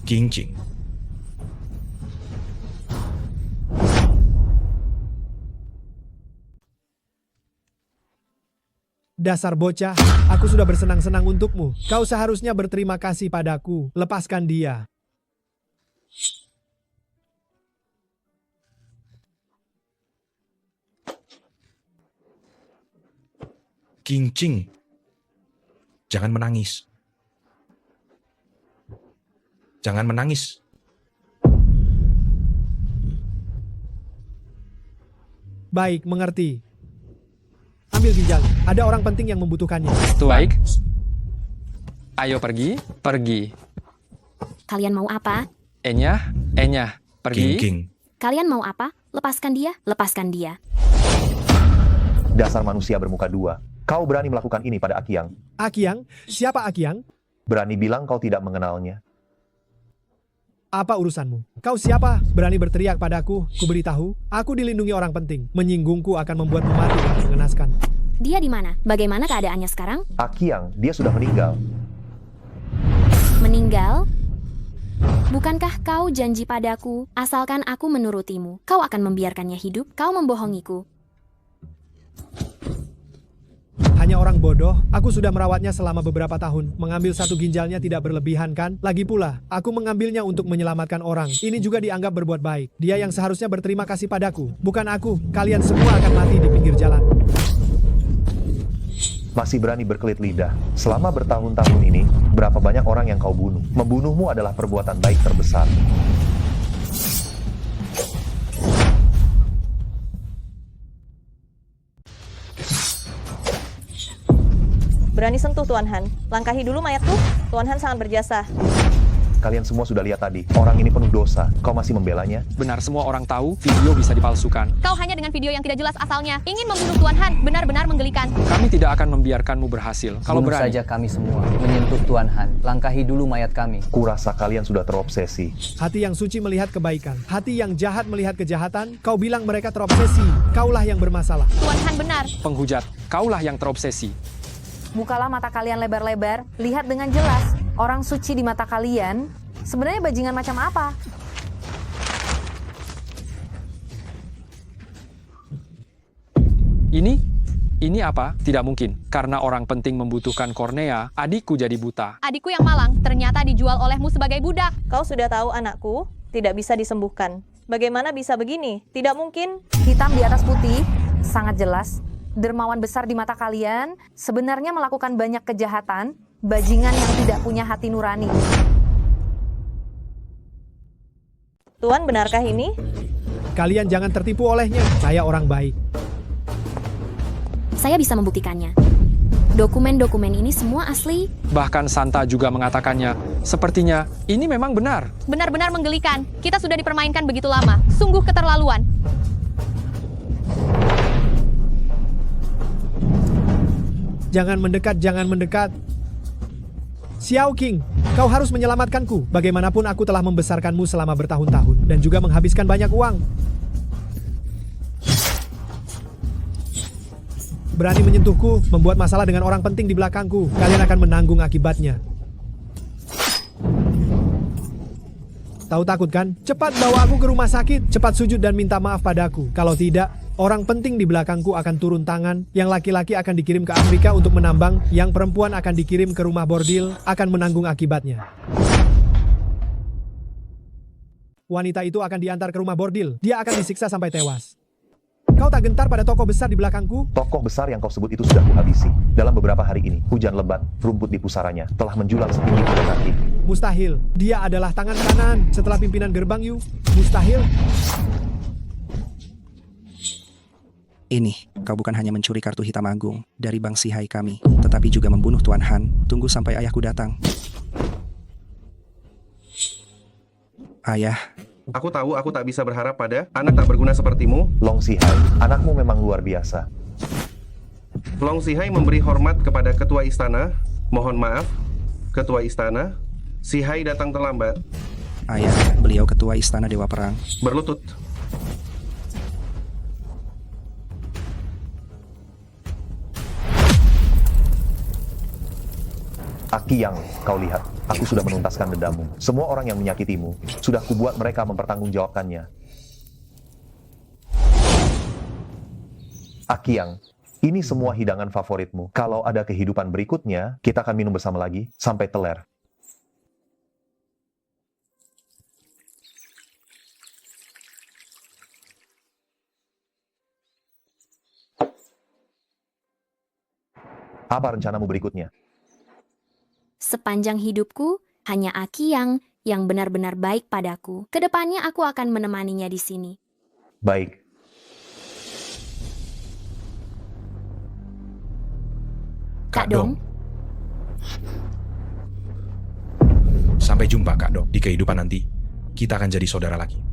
Qingqing. Dasar bocah, aku sudah bersenang-senang untukmu. Kau seharusnya berterima kasih padaku. Lepaskan dia. Qingqing. Jangan menangis. Jangan menangis. Baik, mengerti. Ambil ginjal. Ada orang penting yang membutuhkannya. Baik. Ayo pergi, pergi. Kalian mau apa? Enya, pergi. Qingqing. Kalian mau apa? Lepaskan dia, lepaskan dia. Dasar manusia bermuka dua. Kau berani melakukan ini pada Akiang. Akiang? Siapa Akiang? Berani bilang kau tidak mengenalnya. Apa urusanmu? Kau siapa? Berani berteriak padaku? Kuberitahu, aku dilindungi orang penting. Menyinggungku akan membuatmu mati dengan mengenaskan. Dia di mana? Bagaimana keadaannya sekarang? Akiang, dia sudah meninggal. Meninggal? Bukankah kau janji padaku, asalkan aku menurutimu, kau akan membiarkannya hidup? Kau membohongiku. hanya orang bodoh. Aku sudah merawatnya selama beberapa tahun. Mengambil satu ginjalnya tidak berlebihan kan? Lagi pula, aku mengambilnya untuk menyelamatkan orang. Ini juga dianggap berbuat baik. Dia yang seharusnya berterima kasih padaku, bukan aku. Kalian semua akan mati di pinggir jalan. Masih berani berkelit lidah. Selama bertahun-tahun ini, berapa banyak orang yang kau bunuh? Membunuhmu adalah perbuatan baik terbesar. Berani sentuh Tuan Han. Langkahi dulu mayatku. Tuan Han sangat berjasa. Kalian semua sudah lihat tadi, orang ini penuh dosa. Kau masih membelanya? Benar, semua orang tahu video bisa dipalsukan. Kau hanya dengan video yang tidak jelas asalnya ingin membunuh Tuan Han. Benar-benar menggelikan. Kami tidak akan membiarkanmu berhasil. Kalau Bunuh berani saja kami semua, menyentuh Tuan Han. Langkahi dulu mayat kami. Kurasa kalian sudah terobsesi. Hati yang suci melihat kebaikan. Hati yang jahat melihat kejahatan. Kau bilang mereka terobsesi. Kaulah yang bermasalah. Tuan Han benar. Penghujat, kaulah yang terobsesi. Bukalah mata kalian lebar-lebar, lihat dengan jelas. Orang suci di mata kalian sebenarnya bajingan macam apa? Ini apa? Tidak mungkin. Karena orang penting membutuhkan kornea, adikku jadi buta. Adikku yang malang ternyata dijual olehmu sebagai budak. Kau sudah tahu anakku tidak bisa disembuhkan. Bagaimana bisa begini? Tidak mungkin. Hitam di atas putih, sangat jelas. Dermawan besar di mata kalian sebenarnya melakukan banyak kejahatan, bajingan yang tidak punya hati nurani. Tuan, benarkah ini? Kalian jangan tertipu olehnya. Saya orang baik. Saya bisa membuktikannya. Dokumen-dokumen ini semua asli. Bahkan Santa juga mengatakannya. Sepertinya ini memang benar. Benar-benar menggelikan. Kita sudah dipermainkan begitu lama. Sungguh keterlaluan. Jangan mendekat, jangan mendekat. Xiao King, kau harus menyelamatkanku. Bagaimanapun aku telah membesarkanmu selama bertahun-tahun dan juga menghabiskan banyak uang. Berani menyentuhku, membuat masalah dengan orang penting di belakangku. Kalian akan menanggung akibatnya. Tahu takut kan? Cepat bawa aku ke rumah sakit. Cepat sujud dan minta maaf padaku. Kalau tidak, orang penting di belakangku akan turun tangan. Yang laki-laki akan dikirim ke Afrika untuk menambang. Yang perempuan akan dikirim ke rumah bordil, akan menanggung akibatnya. Wanita itu akan diantar ke rumah bordil. Dia akan disiksa sampai tewas. Kau tak gentar pada tokoh besar di belakangku? Tokoh besar yang kau sebut itu sudah kuhabisi. Dalam beberapa hari ini, hujan lebat, rumput di pusaranya telah menjulang setinggi 3 kaki. Mustahil. Dia adalah tangan kanan setelah pimpinan gerbang Yu. Mustahil. Ini, kau bukan hanya mencuri kartu hitam agung dari Bang Sihai kami, tetapi juga membunuh Tuan Han. Tunggu sampai ayahku datang. Ayah. Aku tahu aku tak bisa berharap pada anak tak berguna sepertimu. Long Sihai, anakmu memang luar biasa. Long Sihai memberi hormat kepada ketua istana. Mohon maaf, ketua istana. Sihai datang terlambat. Ayah, beliau ketua istana Dewa Perang. Berlutut. Aki yang kau lihat, aku sudah menuntaskan dendammu. Semua orang yang menyakitimu, sudah kubuat mereka mempertanggungjawabkannya. Aki yang, ini semua hidangan favoritmu. Kalau ada kehidupan berikutnya, kita akan minum bersama lagi, sampai teler. Apa rencanamu berikutnya? Sepanjang hidupku, hanya Aki yang benar-benar baik padaku. Kedepannya aku akan menemaninya di sini. Baik. Kak Dong. Sampai jumpa Kak Dong. Di kehidupan nanti, kita akan jadi saudara lagi.